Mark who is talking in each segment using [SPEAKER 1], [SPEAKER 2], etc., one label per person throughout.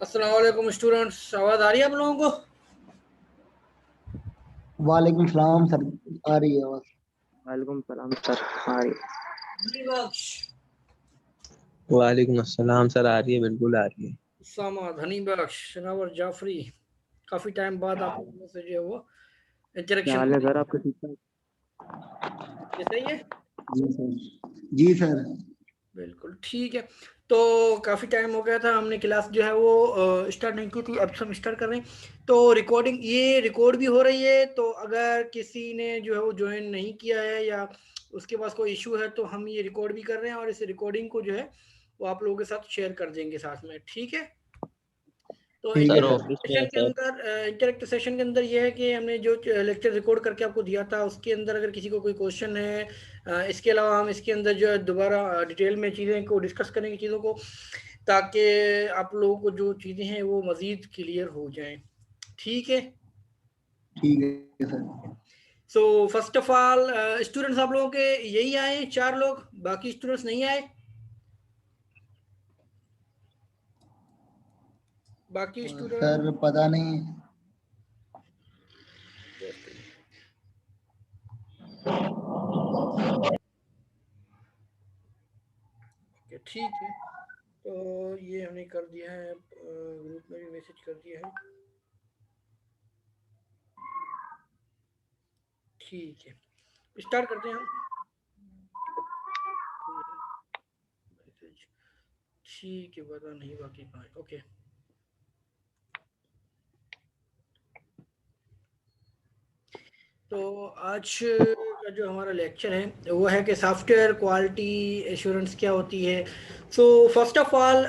[SPEAKER 1] अस्सलाम वालेकुम स्टूडेंट्स, आवाज आ रही है आप लोगों को?
[SPEAKER 2] वालेकुम सलाम सर। आ रही है आवाज।
[SPEAKER 3] वालेकुम सलाम सर। आ रही है।
[SPEAKER 4] वालेकुम अस्सलाम सर। आ रही है, बिल्कुल आ रही है।
[SPEAKER 1] उसामा, धनी बख्श, शनावर जाफरी, काफी टाइम बाद आप लोगों से जो है वो
[SPEAKER 3] क्या
[SPEAKER 1] इंटरेक्शन
[SPEAKER 3] हाल है सर आपका? ठीक ठाक?
[SPEAKER 1] ये सही है।
[SPEAKER 2] जी सर। जी सर।
[SPEAKER 1] बिल्कुल ठीक है। तो काफ़ी टाइम हो गया था, हमने क्लास जो है वो स्टार्ट नहीं की थी, अब हम स्टार्ट कर रहे हैं। तो रिकॉर्डिंग ये रिकॉर्ड भी हो रही है, तो अगर किसी ने जो है वो ज्वाइन नहीं किया है या उसके पास कोई इशू है तो हम ये रिकॉर्ड भी कर रहे हैं और इस रिकॉर्डिंग को जो है वो आप लोगों के साथ शेयर कर देंगे साथ में, ठीक है। तो
[SPEAKER 2] ठीक है
[SPEAKER 4] सर
[SPEAKER 2] सर।
[SPEAKER 4] ऑफिस में है सर।
[SPEAKER 1] इंटरेक्टिव सेशन के अंदर ये है कि हमने जो लेक्चर रिकॉर्ड करके आपको दिया था उसके अंदर अगर किसी को कोई क्वेश्चन है, इसके अलावा हम इसके अंदर जो है दोबारा डिटेल में चीज़ें को डिस्कस करेंगे, चीज़ों को, ताकि आप लोगों को जो चीज़ें हैं वो मज़ीद क्लियर हो जाएं, ठीक है।
[SPEAKER 2] ठीक है sir.
[SPEAKER 1] So first of all students आप लोगों के यही आए 4 लोग, बाकी स्टूडेंट्स नहीं आए? बाकी स्टूडेंट
[SPEAKER 2] सर पता नहीं।
[SPEAKER 1] ठीक है। तो ये हमने कर दिया है, ग्रुप में भी मैसेज कर दिया है, ठीक है। स्टार्ट करते हैं हम। मैसेज ठीक है, पता नहीं बाकी कहाँ है। ओके, तो आज का जो हमारा लेक्चर है वो है कि सॉफ्टवेयर क्वालिटी एश्योरेंस क्या होती है। So first of all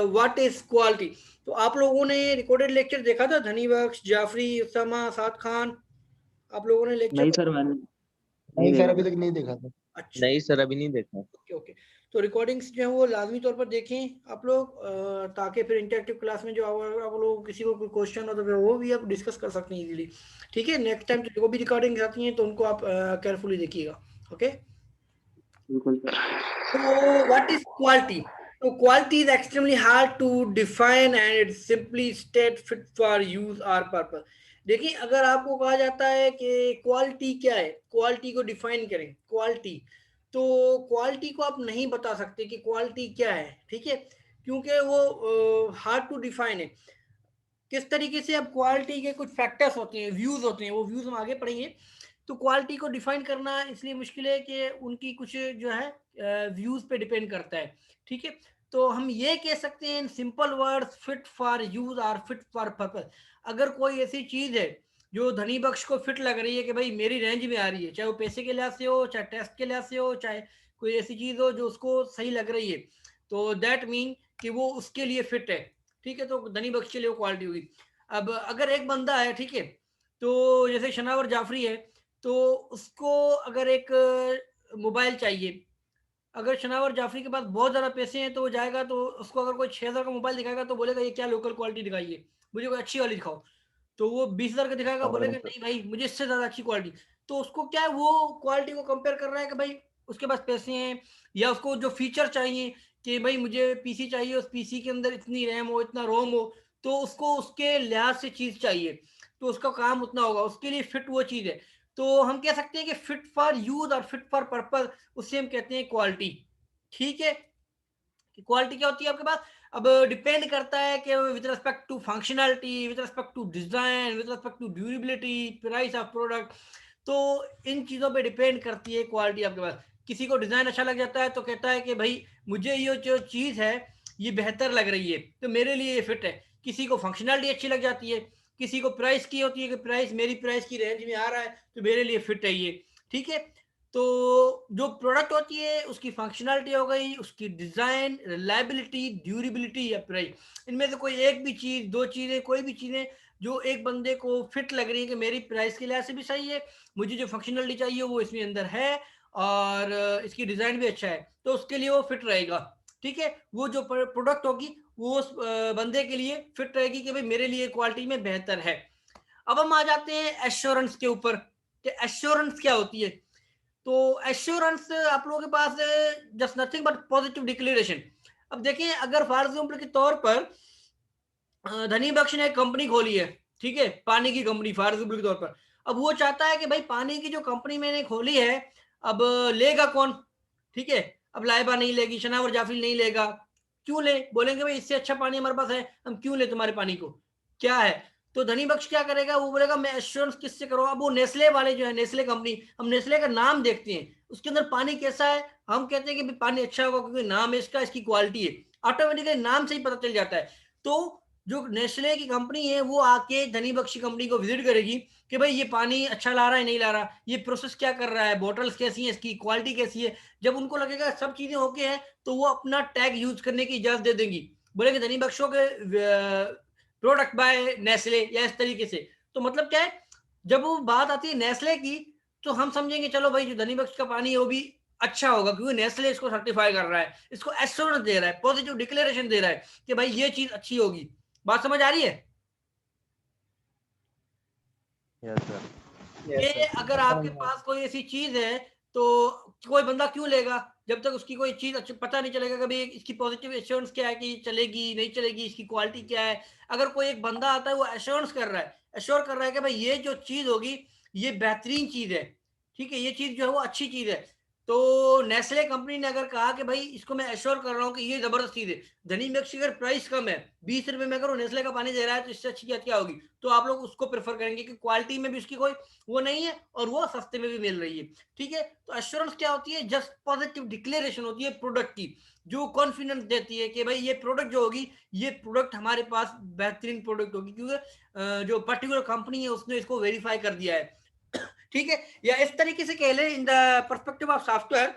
[SPEAKER 1] what is quality. तो आप लोगों ने रिकॉर्डेड लेक्चर देखा था, धनी बख्श, जाफरी, उसामा, साद खान, आप लोगों ने लेक्चर
[SPEAKER 3] नहीं
[SPEAKER 1] को?
[SPEAKER 3] सर, मैंने नहीं
[SPEAKER 2] नहीं सर,
[SPEAKER 3] देखा
[SPEAKER 2] अभी
[SPEAKER 3] सर।
[SPEAKER 2] तक नहीं देखा था।
[SPEAKER 1] अच्छा,
[SPEAKER 4] नहीं सर, अभी नहीं देखा।
[SPEAKER 1] Okay okay. तो रिकॉर्डिंग्स जो है वो लाजमी तौर पर देखें आप लोग, ताकि फिर इंटरेक्टिव क्लास में जो आप लोग किसी को कोई क्वेश्चन हो तो फिर वो भी आप डिस्कस कर सकते हैं इजीली, ठीक है। नेक्स्ट टाइम जो भी रिकॉर्डिंग आती हैं तो उनको आप केयरफुली देखिएगा, ओके।
[SPEAKER 3] बिल्कुल sir.
[SPEAKER 1] So, what is quality? So, quality is extremely hard to define and it's simply state fit for use or purpose. देखिए, अगर आपको कहा जाता है कि क्वालिटी क्या है, क्वालिटी को डिफाइन करें, क्वालिटी, तो क्वालिटी को आप नहीं बता सकते कि क्वालिटी क्या है, ठीक है, क्योंकि वो हार्ड टू डिफाइन है। किस तरीके से, अब क्वालिटी के कुछ फैक्टर्स होते हैं, व्यूज होते हैं, वो व्यूज हम आगे पढ़ेंगे। तो क्वालिटी को डिफाइन करना इसलिए मुश्किल है कि उनकी कुछ जो है व्यूज पे डिपेंड करता है, ठीक है। तो हम ये कह सकते हैं इन simple words, fit for use और फिट फॉर पर्पस। अगर कोई ऐसी चीज है जो धनी बख्श को फिट लग रही है कि भाई मेरी रेंज में आ रही है, चाहे वो पैसे के लिहाज से हो, चाहे टेस्ट के लिहाज से हो, चाहे कोई ऐसी चीज हो जो उसको सही लग रही है, तो दैट मीन कि वो उसके लिए फिट है, ठीक है। तो धनी बख्श के लिए वो क्वालिटी हुई। अब अगर एक बंदा है, ठीक है, तो जैसे शनावर जाफरी है, तो उसको अगर एक मोबाइल चाहिए, अगर शनावर जाफरी के पास बहुत ज़्यादा पैसे हैं तो वो जाएगा, तो उसको अगर कोई 6,000 का मोबाइल दिखाएगा तो बोलेगा ये क्या लोकल क्वालिटी दिखाई है, मुझे कोई अच्छी वाली दिखाओ। तो वो 20,000 का दिखाएगा, बोलेगा नहीं भाई मुझे इससे ज़्यादा अच्छी क्वालिटी। तो उसको क्या है, वो क्वालिटी को कंपेयर कर रहा है कि भाई उसके पास पैसे हैं, या उसको जो फीचर चाहिए कि भाई मुझे पीसी चाहिए, उस पीसी के अंदर इतनी रैम हो, इतना रोम हो, तो उसको उसके लिहाज से चीज़ चाहिए, तो उसका काम उतना होगा, उसके लिए फिट वो चीज़ है। तो हम कह सकते हैं कि फिट फॉर यूज और फिट फॉर पर्पज, उससे हम कहते हैं क्वालिटी, ठीक है। कि क्वालिटी क्या होती है आपके पास, अब डिपेंड करता है कि with respect to functionality, with respect to design, with respect to durability, price of product. तो इन चीज़ों पे डिपेंड करती है क्वालिटी आपके पास। किसी को डिज़ाइन अच्छा लग जाता है तो कहता है कि भाई मुझे ये जो चीज़ है ये बेहतर लग रही है तो मेरे लिए ये फिट है। किसी को फंक्शनैलिटी अच्छी लग जाती है, किसी को प्राइस की होती है कि प्राइस मेरी प्राइस की रेंज में आ रहा है तो मेरे लिए फिट है ये, ठीक है। तो जो प्रोडक्ट होती है उसकी फंक्शनैलिटी हो गई, उसकी डिज़ाइन, रिलायबिलिटी, ड्यूरेबिलिटी या प्राइस, इनमें से कोई एक भी चीज़, दो चीज़ें, कोई भी चीज़ें जो एक बंदे को फिट लग रही है कि मेरी प्राइस के लिहाज से भी सही है, मुझे जो फंक्शनैलिटी चाहिए वो इसमें अंदर है, और इसकी डिज़ाइन भी अच्छा है, तो उसके लिए वो फिट रहेगा, ठीक है। वो जो प्रोडक्ट होगी वो उस बंदे के लिए फिट रहेगी कि भाई मेरे लिए क्वालिटी में बेहतर है। अब हम आ जाते हैं एश्योरेंस के ऊपर कि एश्योरेंस क्या होती है। तो एश्योरेंस आप लोगों के पास just nothing but positive declaration. अब देखिए, अगर फॉर एग्जाम्पल के तौर पर धनी बख्श ने एक कंपनी खोली है, ठीक है, पानी की कंपनी फॉर एग्जाम्पल के तौर पर। अब वो चाहता है कि भाई पानी की जो कंपनी मैंने खोली है, अब लेगा कौन, ठीक है। अब लाइबा नहीं लेगी, शनावर जाफिल नहीं लेगा, क्यों ले, बोलेंगे भाई इससे अच्छा पानी हमारे पास है, हम क्यों ले तुम्हारे पानी को, क्या है। तो धनी बख्श क्या करेगा, वो बोलेगा मैं एश्योरेंस किससे करूँ। अब वो नेस्ले वाले जो है, नेस्ले कंपनी, हम नेस्ले का नाम देखते हैं, उसके अंदर पानी कैसा है, हम कहते हैं कि पानी अच्छा होगा क्योंकि नाम है इसका, इसकी क्वालिटी है, ऑटोमेटिकली नाम से ही पता चल जाता है। तो जो नेस्ले की कंपनी है वो आके धनी बख्शी कंपनी को विजिट करेगी कि भाई ये पानी अच्छा ला रहा है नहीं ला रहा, ये प्रोसेस क्या कर रहा है, बॉटल्स कैसी है, इसकी क्वालिटी कैसी है। जब उनको लगेगा सब चीजें ओके है तो वो अपना टैग यूज करने की इजाजत दे देंगी, बोलेंगे धनी बख्शों के प्रोडक्ट बाय नेस्ले या इस तरीके से। तो मतलब क्या है, जब वो बात आती है नेस्ले की तो हम समझेंगे चलो भाई जो धनी बख्श का पानी है वो भी अच्छा होगा क्योंकि नेस्ले इसको सर्टिफाई कर रहा है, इसको एश्योरेंस दे रहा है, पॉजिटिव डिक्लेरेशन दे रहा है कि भाई ये चीज अच्छी होगी। बात समझ आ रही है
[SPEAKER 4] यस सर।
[SPEAKER 1] कि अगर आपके पास कोई ऐसी चीज है तो कोई बंदा क्यों लेगा जब तक उसकी कोई चीज अच्छी पता नहीं चलेगा कभी इसकी पॉजिटिव एश्योरेंस क्या है कि चलेगी नहीं चलेगी, इसकी क्वालिटी क्या है। अगर कोई एक बंदा आता है वो एश्योरेंस कर रहा है, एश्योर कर रहा है कि भाई ये जो चीज होगी ये बेहतरीन चीज है, ठीक है, ये चीज जो है वो अच्छी चीज है। तो नेस्ले कंपनी ने अगर कहा कि भाई इसको मैं एश्योर कर रहा हूँ कि ये जबरदस्त चीज है, धनी मिल्क अगर प्राइस कम है 20 रुपए में अगर वो नेस्ले का पानी दे रहा है तो इससे अच्छी बात क्या होगी, तो आप लोग उसको प्रेफर करेंगे कि क्वालिटी में भी उसकी कोई वो नहीं है और वो सस्ते में भी मिल रही है, ठीक है। तो एश्योरेंस क्या होती है, जस्ट पॉजिटिव डिक्लेरेशन होती है प्रोडक्ट की, जो कॉन्फिडेंस देती है कि भाई ये प्रोडक्ट जो होगी ये प्रोडक्ट हमारे पास बेहतरीन प्रोडक्ट होगी क्योंकि जो पर्टिकुलर कंपनी है उसने इसको वेरीफाई कर दिया है, ठीक है। या इस तरीके से कह लें in the perspective of software,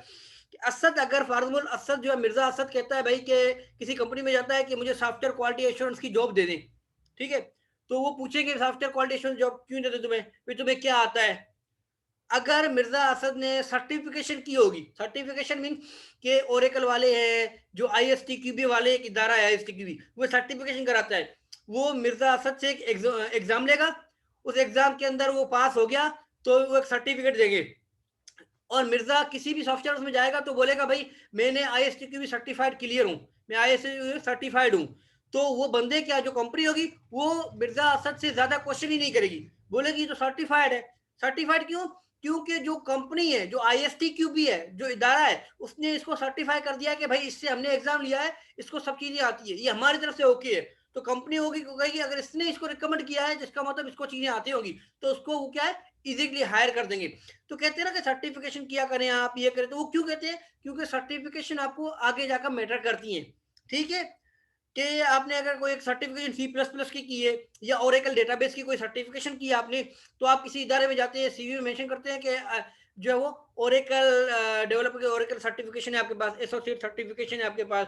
[SPEAKER 1] Asad अगर फॉर्मल असद जो है मिर्जा असद कहता है भाई कि किसी कंपनी में जाता है कि मुझे सॉफ्टवेयर क्वालिटी एश्योरेंस की जॉब दे दें, ठीक है। तो वो पूछेंगे सॉफ्टवेयर क्वालिटी एश्योरेंस जॉब क्यों देते तुम्हें, फिर तुम्हें क्या आता है। अगर मिर्जा असद ने सर्टिफिकेशन की होगी, सर्टिफिकेशन मीन के ओरेकल वाले हैं जो ISTQB वाले एक इदारा है ISTQB, वो सर्टिफिकेशन कराता है, वो मिर्जा असद से एक एग्जाम लेगा, उस एग्जाम के अंदर वो पास हो गया तो वो एक सर्टिफिकेट देंगे। और मिर्जा किसी भी सॉफ्टवेयर में जाएगा तो बोलेगा भाई मैंने ISTQB सर्टिफाइड क्लियर हूँ, मैं ISTQB सर्टिफाइड हूँ। तो वो बंदे क्या जो कंपनी होगी वो मिर्जा असद से ज्यादा क्वेश्चन ही नहीं करेगी, बोलेगी तो सर्टिफाइड है। सर्टिफाइड क्यों, क्योंकि जो कंपनी है जो ISTQB है जो इदारा है उसने इसको सर्टिफाई कर दिया कि भाई इससे हमने एग्जाम लिया है, इसको सब चीजें आती है, ये हमारी तरफ से ओके है। तो कंपनी होगी कहेगी अगर इसने इसको रिकमेंड किया है जिसका मतलब इसको चीजें आती होगी तो उसको वो क्या है इजीली हायर कर देंगे। तो कहते हैं ना कि सर्टिफिकेशन किया करें आप ये करें, तो वो क्यों कहते हैं, क्योंकि सर्टिफिकेशन आपको आगे जाकर मैटर करती है, ठीक है। कि आपने अगर कोई एक सर्टिफिकेशन C++ की है या ओरेकल डेटाबेस की कोई सर्टिफिकेशन की है आपने, तो आप किसी इदारे में जाते हैं CV में मेंशन करते हैं कि जो है वो ओरेकल डेवलपर के ओरेकल सर्टिफिकेशन है आपके पास, एसोसिएट सर्टिफिकेशन है आपके पास।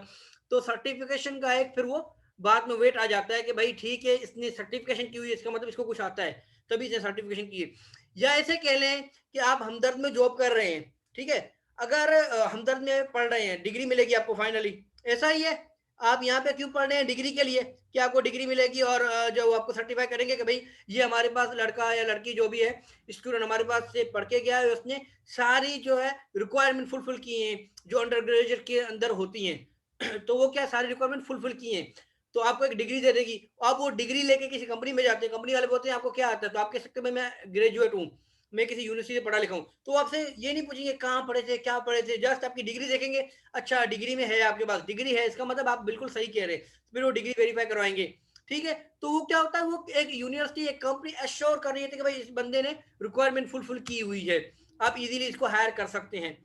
[SPEAKER 1] तो सर्टिफिकेशन का एक फिर वो बाद में वेट आ जाता है कि भाई ठीक है इसने सर्टिफिकेशन की हुई है इसका मतलब इसको कुछ आता है तभी इसने सर्टिफिकेशन की है। या ऐसे कह लें कि आप हमदर्द में जॉब कर रहे हैं, ठीक है, अगर हमदर्द में पढ़ रहे हैं डिग्री मिलेगी आपको फाइनली, ऐसा ही है। आप यहाँ पे क्यों पढ़ रहे हैं, डिग्री के लिए कि आपको डिग्री मिलेगी और जो आपको सर्टिफाई करेंगे कि भाई ये हमारे पास लड़का या लड़की जो भी है स्टूडेंट हमारे पास से पढ़ के गया है, उसने सारी जो है रिक्वायरमेंट फुलफिल की हैं जो अंडर ग्रेजुएट के अंदर होती हैं तो वो क्या सारी रिक्वायरमेंट फुलफिल की हैं, तो आपको एक डिग्री दे देगी। आप वो डिग्री लेके किसी कंपनी में जाते हैं, कंपनी वाले बोलते हैं आपको क्या आता है, तो आप कह सकते हैं मैं ग्रेजुएट हूँ, मैं किसी यूनिवर्सिटी से पढ़ा लिखा हूँ। तो आपसे ये नहीं पूछेंगे कहाँ पढ़े थे क्या पढ़े थे, जस्ट आपकी डिग्री देखेंगे, अच्छा डिग्री में है आपके पास डिग्री है इसका मतलब आप बिल्कुल सही कह रहे, फिर वो डिग्री वेरीफाई करवाएंगे, ठीक है। तो वो क्या होता है, वो एक यूनिवर्सिटी एक कंपनी एश्योर कर रही है कि भाई इस बंदे ने रिक्वायरमेंट फुलफिल की हुई है, आप इजीली इसको हायर कर सकते हैं,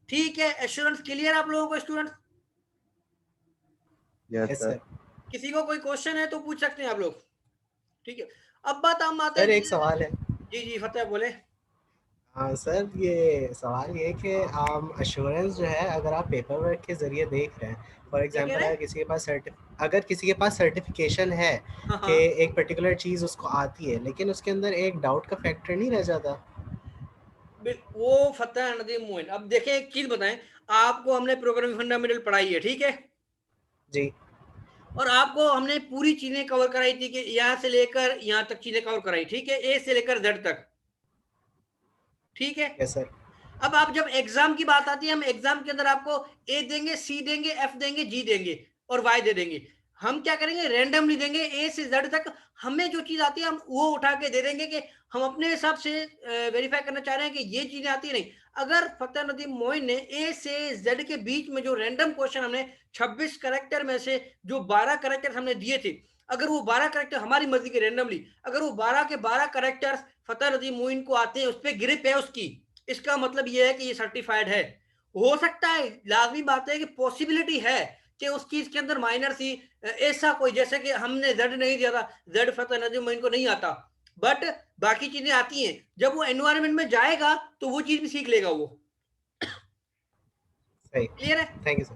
[SPEAKER 1] ठीक है। एश्योरेंस क्लियर आप लोगों को student,
[SPEAKER 4] yes
[SPEAKER 3] yes
[SPEAKER 4] sir.
[SPEAKER 3] Sir.
[SPEAKER 1] किसी को कोई क्वेश्चन है तो पूछ सकते हैं आप लोग, ठीक है। अब बात हम आते
[SPEAKER 3] सर
[SPEAKER 1] हैं
[SPEAKER 3] एक सवाल है।
[SPEAKER 1] जी जी फतेह बोले।
[SPEAKER 3] हाँ सर, ये सवाल ये कि अश्योरेंस जो है अगर आप पेपर वर्क के ज़रिए देख रहे हैं, फॉर
[SPEAKER 1] क्या कह
[SPEAKER 3] एग्जांपल
[SPEAKER 1] रहे हैं,
[SPEAKER 3] अगर किसी के पास सर्टिफिकेशन है
[SPEAKER 1] हाँ
[SPEAKER 3] कि
[SPEAKER 1] हाँ
[SPEAKER 3] एक पर्टिकुलर चीज़ उसको आती है लेकिन उसके अंदर एक डाउट का फैक्टर नहीं रह जाता।
[SPEAKER 1] वो फतेह नदीम मोइन, अब देखें एक चीज बताएं, आपको हमने प्रोग्रामिंग फंडामेंटल पढ़ाई है, ठीक है,
[SPEAKER 3] जी।
[SPEAKER 1] और आपको हमने पूरी चीजें कवर कराई थी कि यहाँ से लेकर यहाँ तक चीजें कवर कराई, ठीक है, A से लेकर Z तक, ठीक है।
[SPEAKER 3] Yes sir.
[SPEAKER 1] अब आप जब एग्जाम की बात आती है हम एग्जाम के अंदर आपको A देंगे C देंगे F देंगे G देंगे और Y दे देंगे। हम क्या करेंगे, रैंडमली देंगे ए से जेड तक, हमें जो चीज आती है हम वो उठा के दे देंगे कि हम अपने हिसाब से वेरीफाई करना चाह रहे हैं कि ये चीजें आती है नहीं। अगर फतेह नदीम मोइन ने ए से जेड के बीच में जो रैंडम क्वेश्चन हमने 26 करेक्टर में से जो 12 करेक्टर हमने दिए थे, अगर वो 12 करेक्टर हमारी मर्जी के रैंडमली, अगर वो 12 के 12 करेक्टर फतेह नदीम मोइन को आते हैं, उस पर ग्रिप है उसकी, इसका मतलब ये है कि ये सर्टिफाइड है। हो सकता है, लाजमी बात है कि पॉसिबिलिटी है कि उस चीज के अंदर माइनर सी ऐसा कोई, जैसे कि हमने जेड नहीं दिया था, जेड फतेह नदीम मोइन को नहीं आता, बट बाकी चीजें आती हैं। जब वो एनवायरनमेंट में जाएगा तो वो चीज भी सीख लेगा वो।
[SPEAKER 3] सही,
[SPEAKER 1] क्लियर है?
[SPEAKER 3] Thank you sir.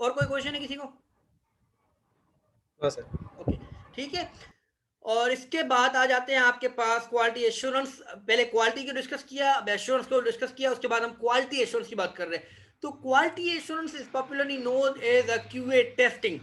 [SPEAKER 1] और कोई क्वेश्चन है किसी को?
[SPEAKER 3] No sir.
[SPEAKER 1] ओके, ठीक है। और इसके बाद आ जाते हैं आपके पास क्वालिटी एश्योरेंस। पहले क्वालिटी को डिस्कस किया, अब एश्योरेंस को डिस्कस किया, उसके बाद हम क्वालिटी एश्योरेंस की बात कर रहे हैं। तो quality assurance is popularly known as a QA testing.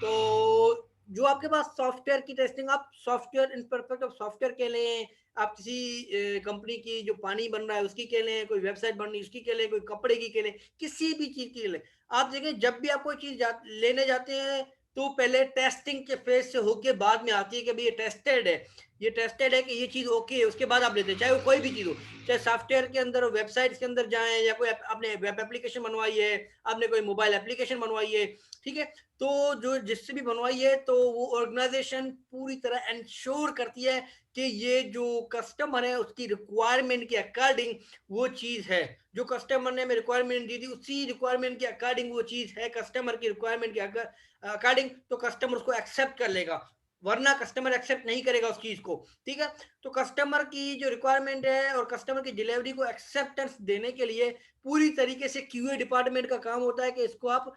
[SPEAKER 1] तो जो आपके पास सॉफ्टवेयर की टेस्टिंग, आप software in perfect of software के लें, आप किसी कंपनी की जो पानी बन रहा है उसकी के लें, कोई वेबसाइट बन रही है उसकी के लें, कोई कपड़े की के लें, किसी भी चीज की लें, आप देखें जब भी आप कोई चीज लेने जाते हैं तो पहले टेस्टिंग के फेज से होके बाद में आती है कि भाई ये टेस्टेड है, ये टेस्टेड है कि ये चीज ओके है, उसके बाद आप लेते हैं। चाहे वो कोई भी चीज हो, चाहे सॉफ्टवेयर के अंदर, वेबसाइट के अंदर जाएं, या कोई आपने वेब एप्लीकेशन बनवाई है, आपने कोई मोबाइल एप्लीकेशन बनवाई है, ठीक है, तो जो जिससे भी बनवाई है तो वो ऑर्गेनाइजेशन पूरी तरह इंश्योर करती है कि ये जो कस्टमर है उसकी रिक्वायरमेंट के अकॉर्डिंग वो चीज है, जो कस्टमर ने हमें रिक्वायरमेंट दी थी उसी रिक्वायरमेंट के अकॉर्डिंग वो चीज है, कस्टमर की रिक्वायरमेंट के अकॉर्डिंग, तो कस्टमर उसको एक्सेप्ट कर लेगा, वरना कस्टमर एक्सेप्ट नहीं करेगा उस चीज को। ठीक है, तो कस्टमर की जो रिक्वायरमेंट है और कस्टमर की डिलीवरी को एक्सेप्टेंस देने के लिए पूरी तरीके से क्यूए डिपार्टमेंट का काम होता है कि इसको आप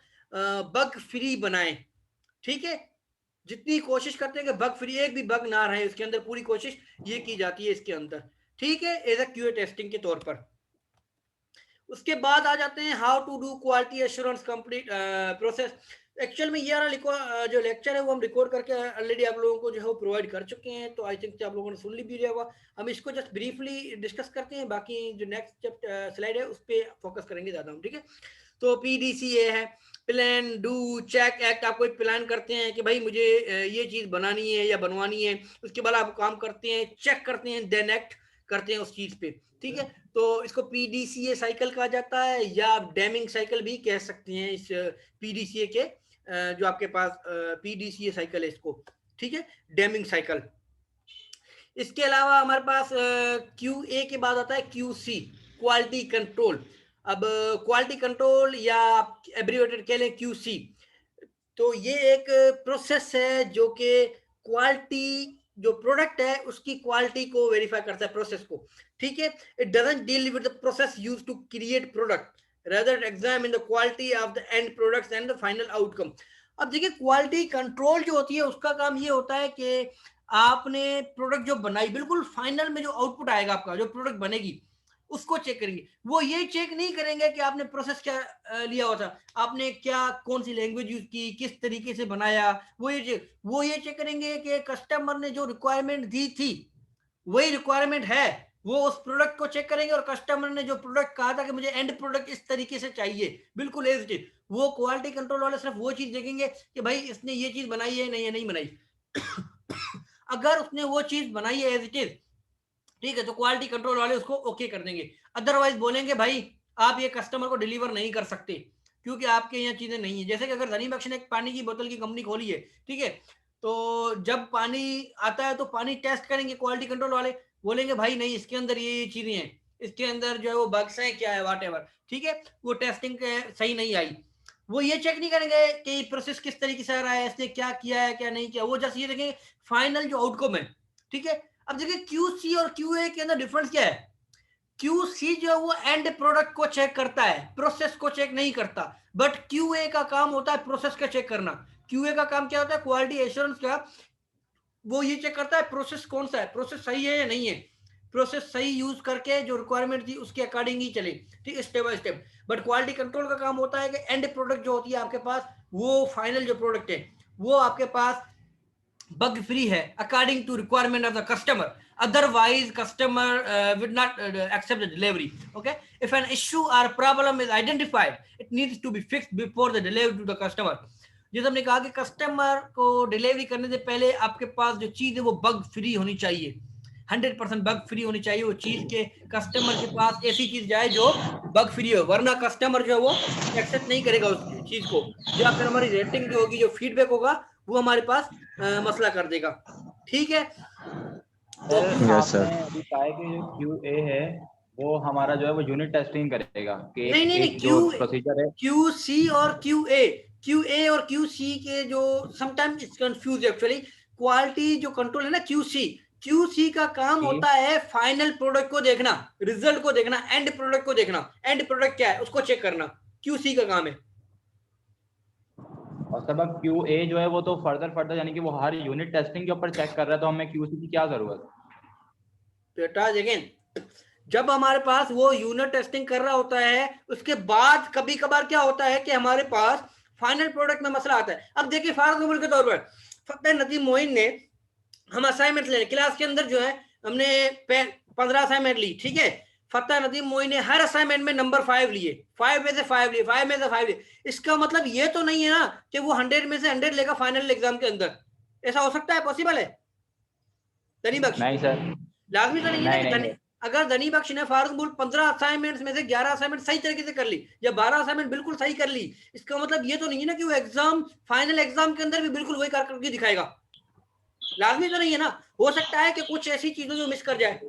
[SPEAKER 1] बग फ्री बनाएं। ठीक है, जितनी कोशिश करते हैं कि बग फ्री, एक भी बग ना रहे इसके अंदर, पूरी कोशिश ये की जाती है इसके अंदर। ठीक है, एज अ क्यूए टेस्टिंग के तौर पर। उसके बाद आ जाते हैं how to do quality assurance complete process. Actual में ये वाला जो लेक्चर है वो हम रिकॉर्ड करके ऑलरेडी आप लोगों को जो है वो प्रोवाइड कर चुके हैं, तो आई थिंक आप लोगों ने सुन ली भी लिया होगा। हम इसको जस्ट ब्रीफली डिस्कस करते हैं, बाकी जो नेक्स्ट स्लाइड है उस पर फोकस करेंगे ज्यादा हम। ठीक है, तो PDCA है, प्लान डू चेक एक्ट। आप कोई प्लान करते हैं कि भाई मुझे ये चीज बनानी है या बनवानी है, उसके बाद आप काम करते हैं, चेक करते हैं, देन एक्ट करते हैं उस चीज पे। ठीक है, तो इसको PDCA साइकिल कहा जाता है, या आप डैमिंग साइकिल भी कह सकते हैं इस PDCA के जो आपके पास PDCA साइकिल है इसको। ठीक है, डैमिंग साइकिल। इसके अलावा हमारे पास QA के बाद आता है QC, क्वालिटी कंट्रोल। अब क्वालिटी कंट्रोल या आप एब्रिवेटेड कह लें QC, तो ये एक प्रोसेस है जो कि क्वालिटी, जो प्रोडक्ट है उसकी क्वालिटी को वेरीफाई करता है, प्रोसेस को। ठीक है, it doesn't deal with the process used to create product, rather examine the quality of the end products and the final outcome। अब देखिए क्वालिटी कंट्रोल जो होती है उसका काम ये होता है कि आपने प्रोडक्ट जो बनाई, बिल्कुल फाइनल में जो आउटपुट आएगा आपका, जो प्रोडक्ट बनेगी उसको चेक करेंगे। वो ये चेक नहीं करेंगे कि आपने प्रोसेस क्या लिया हुआ था, आपने क्या, कौन सी लैंग्वेज यूज की, किस तरीके से बनाया, वो ये चेक करेंगे कि कस्टमर ने जो रिक्वायरमेंट दी थी वही रिक्वायरमेंट है। वो उस प्रोडक्ट को चेक करेंगे, और कस्टमर ने जो प्रोडक्ट कहा था कि मुझे एंड प्रोडक्ट इस तरीके से चाहिए, बिल्कुल एज इट इज, वो क्वालिटी कंट्रोल वाले सिर्फ वो चीज देखेंगे कि भाई इसने ये चीज बनाई है नहीं बनाई। अगर उसने वो चीज बनाई है एज इट इज, ठीक है, तो क्वालिटी कंट्रोल वाले उसको ओके कर देंगे। अदरवाइज बोलेंगे भाई आप ये कस्टमर को डिलीवर नहीं कर सकते क्योंकि आपके यहाँ चीजें नहीं है। जैसे कि अगर गनी बख्श ने एक पानी की बोतल की कंपनी खोली है, ठीक है, तो जब पानी आता है तो पानी टेस्ट करेंगे क्वालिटी कंट्रोल वाले, बोलेंगे भाई नहीं इसके अंदर ये चीजें हैं, इसके अंदर जो है वो बग्स हैं, क्या है, वाट एवर। ठीक है, वो टेस्टिंग सही नहीं आई, वो ये चेक नहीं करेंगे कि प्रोसेस किस तरीके से आ रहा है, इसने क्या किया है क्या नहीं किया, वो जस्ट ये देखेंगे फाइनल जो आउटकम है। ठीक है, अब देखिए QC और QA के अंदर डिफरेंस क्या है। QC जो है वो एंड प्रोडक्ट को चेक करता है, प्रोसेस को चेक नहीं करता, बट QA का काम होता है प्रोसेस का चेक करना। QA का काम क्या होता है, क्वालिटी एश्योरेंस का, वो ये चेक करता है प्रोसेस कौन सा है, प्रोसेस सही है या नहीं है, प्रोसेस सही यूज करके जो रिक्वायरमेंट थी उसके अकॉर्डिंग ही चले, ठीक है, step by step. But quality control का काम होता है कि एंड प्रोडक्ट जो होती है आपके पास, वो फाइनल जो प्रोडक्ट है वो आपके पास बग फ्री है according to requirement of the customer, otherwise customer would not accept the delivery. Okay, if an issue or problem is identified, it needs to be fixed before the delivery to the customer. जैसे हमने कहा कि customer को delivery करने से पहले आपके पास जो चीज है वो बग फ्री होनी चाहिए, 100% बग फ्री होनी चाहिए वो चीज के कस्टमर के पास ऐसी चीज जाए जो बग फ्री हो, वरना कस्टमर जो है वो एक्सेप्ट नहीं करेगा उस चीज को। या फिर हमारी रेटिंग जो होगी, जो फीडबैक होगा वो हमारे पास मसला कर देगा। ठीक है, तो
[SPEAKER 5] आपने अभी कहा है कि जो QA है वो हमारा जो है वो यूनिट टेस्टिंग करेगा कि
[SPEAKER 1] नहीं,
[SPEAKER 5] जो प्रोसीजर है
[SPEAKER 1] QC और QA और QC के जो sometimes it's confuse actually. Quality जो कंट्रोल है ना, QC का काम होता है फाइनल प्रोडक्ट को देखना, रिजल्ट को देखना, एंड प्रोडक्ट को देखना, एंड प्रोडक्ट क्या है उसको चेक करना, QC का काम है।
[SPEAKER 5] और सब QA जो है वो तो फर्दर यानी कि वो हर यूनिट टेस्टिंग के ऊपर चेक कर रहा है, तो हमें QC की क्या जरूरत?
[SPEAKER 1] बेटा अगेन, जब हमारे पास वो यूनिट टेस्टिंग कर रहा होता है उसके बाद कभी कभार क्या होता है कि हमारे पास फाइनल प्रोडक्ट में मसला आता है। अब देखिए फॉर एग्जांपल के तौर पर फतेह नदीम मोइन ने हम असाइनमेंट ले क्लास के अंदर जो है हमने 15 असाइनमेंट ली, ठीक है। फतेह नदीम मोइन ने हर असाइनमेंट में नंबर 5 लिए, 5 में से 5 लिए, 5 में से 5 लिए। इसका मतलब ये तो नहीं है ना कि वो 100 में से 100 लेगा फाइनल एग्जाम के अंदर। ऐसा हो सकता है? पॉसिबल है? धनी बख्श
[SPEAKER 5] नहीं सर,
[SPEAKER 1] लाजमी तो नहीं है ना कि
[SPEAKER 5] नहीं।
[SPEAKER 1] अगर धनी बख्श ने फारूक बुल 15 असाइनमेंट्स में से 11 असाइनमेंट सही तरीके से कर ली या 12 असाइनमेंट बिल्कुल सही कर ली, इसका मतलब ये तो नहीं है ना कि वो एग्जाम फाइनल एग्जाम के अंदर भी बिल्कुल वही करके दिखाएगा। लाजमी तो नहीं है ना, हो सकता है कि कुछ ऐसी चीजों जो मिस कर जाए।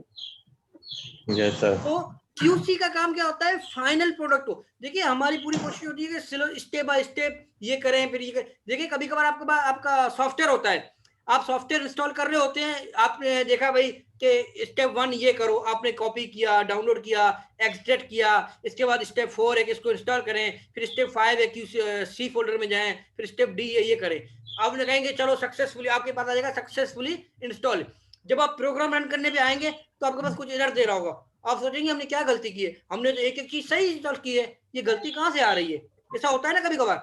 [SPEAKER 4] Yes sir.
[SPEAKER 1] तो QC का काम क्या होता है? फाइनल प्रोडक्ट को देखिए, हमारी पूरी कोशिश होती है कि स्टेप बाय स्टेप ये करें, फिर ये करें। देखिए कभी कभार आपका सॉफ्टवेयर होता है, आप सॉफ्टवेयर इंस्टॉल कर रहे होते हैं, आपने देखा भाई कि स्टेप 1 ये करो, आपने कॉपी किया, डाउनलोड किया, एक्सट्रैक्ट किया, इसके बाद स्टेप 4 है कि इसको इंस्टॉल करें, फिर स्टेप 5 है कि C फोल्डर में जाएं, फिर स्टेप D है ये करें। आप कहेंगे चलो सक्सेसफुली, आपके पास आ जाएगा सक्सेसफुली इंस्टॉल। जब आप प्रोग्राम रन करने पे आएंगे तो आपके पास कुछ एरर दे रहा होगा, आप सोचेंगे हमने क्या गलती की है, हमने तो एक एक चीज सही इंस्टॉल की है, ये गलती कहाँ से आ रही है? ऐसा होता है ना कभी कभार,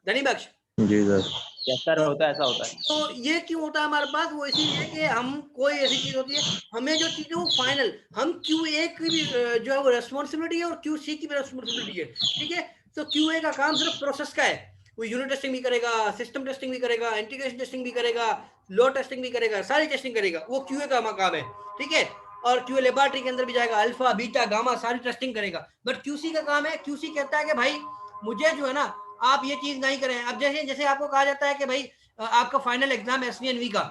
[SPEAKER 1] धनी बख्श?
[SPEAKER 5] जी सर, यस सर, होता है, ऐसा होता है।
[SPEAKER 1] तो ये क्यों होता है हमारे पास? वो इसीलिए कि हम कोई ऐसी चीज होती है, हमें जो चीज है वो फाइनल, हम QA की भी जो है वो रेस्पॉन्सिबिलिटी है और QC की भी रेस्पॉन्सिबिलिटी है, ठीक है। तो QA का काम सिर्फ प्रोसेस का है, वो यूनिट टेस्टिंग भी करेगा, सिस्टम टेस्टिंग भी करेगा, इंटीग्रेशन टेस्टिंग भी करेगा, लोड टेस्टिंग भी करेगा, सारी टेस्टिंग करेगा, वो QA का काम है, ठीक है। और QA लेबोरेटरी के अंदर भी जाएगा, अल्फा बीटा गामा सारी टेस्टिंग करेगा। बट QC का काम है, QC कहता है कि भाई मुझे जो है ना आप ये चीज नहीं करें। अब जैसे आपको कहा जाता है कि भाई आपका फाइनल एग्जाम है SVNV का,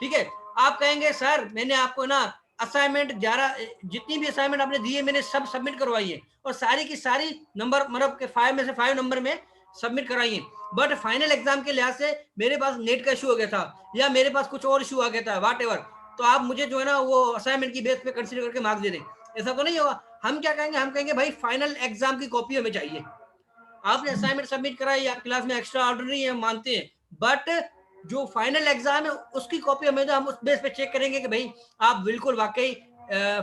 [SPEAKER 1] ठीक है। आप कहेंगे सर मैंने आपको ना असाइनमेंट 11 जितनी भी असाइनमेंट आपने दी है मैंने सब सबमिट करवाई है और सारी की सारी नंबर मतलब के 5 में से 5 नंबर में सबमिट कराई है, बट फाइनल एग्जाम के लिहाज से मेरे पास नेट का इशू हो गया था या मेरे पास कुछ और इशू आ गया था, वाट एवर, तो आप मुझे जो है ना वो असाइनमेंट की बेस पे कंसीडर करके मार्क्स दे दें। ऐसा तो नहीं होगा। हम क्या कहेंगे? हम कहेंगे भाई फाइनल एग्जाम की कॉपी हमें चाहिए। आपने असाइनमेंट सबमिट कराई, आप क्लास में एक्स्ट्रा ऑर्डिनरी है, मानते हैं, बट जो फाइनल एग्जाम है उसकी कॉपी हमें, हम उस बेस पे चेक करेंगे कि भाई आप बिल्कुल वाकई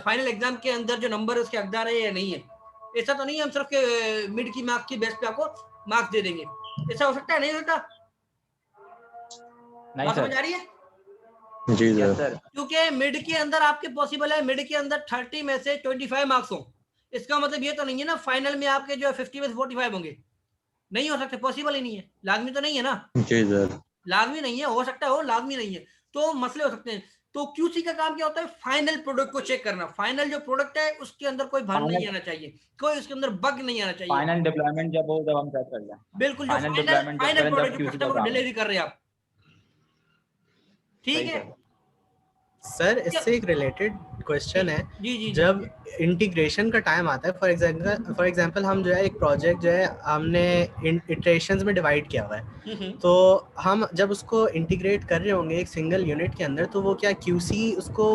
[SPEAKER 1] फाइनल एग्जाम के अंदर जो नंबर है उसके हकदार है या नहीं है। ऐसा तो नहीं है हम सिर्फ मिड की मार्क्स की बेस पे आपको मार्क्स दे देंगे। ऐसा हो सकता है? नहीं होता?
[SPEAKER 5] नहीं
[SPEAKER 1] समझ आ रही है?
[SPEAKER 4] जी सर।
[SPEAKER 1] क्योंकि मिड के अंदर आपके पॉसिबल है मिड के अंदर 30 में से 25 मार्क्स हो, इसका मतलब ये तो नहीं है ना फाइनल में आपके जो है 50 में से 45 होंगे। नहीं हो सकते, पॉसिबल ही नहीं है, लाजमी तो नहीं है ना।
[SPEAKER 4] जी सर।
[SPEAKER 1] लाजमी नहीं है, हो सकता है हो, लाजमी नहीं है, तो मसले हो सकते हैं। तो QC का काम क्या होता है? फाइनल प्रोडक्ट को चेक करना। फाइनल जो प्रोडक्ट है उसके अंदर कोई भंग नहीं आना चाहिए, कोई उसके अंदर बग नहीं आना चाहिए।
[SPEAKER 5] फाइनल डिप्लॉयमेंट जब हो, जब हम चेक कर लें,
[SPEAKER 1] बिल्कुल, जो फाइनल प्रोडक्ट जो कस्टमर को डिलीवरी कर रहे हैं आप, ठीक है।
[SPEAKER 3] सर इससे एक रिलेटेड क्वेश्चन है,
[SPEAKER 1] जी।
[SPEAKER 3] जब इंटीग्रेशन का टाइम आता है, फॉर एग्जांपल हम जो है एक प्रोजेक्ट जो है हमने इटरेशंस में डिवाइड किया हुआ है, तो हम जब उसको इंटीग्रेट कर रहे होंगे एक सिंगल यूनिट के अंदर, तो वो क्या QC उसको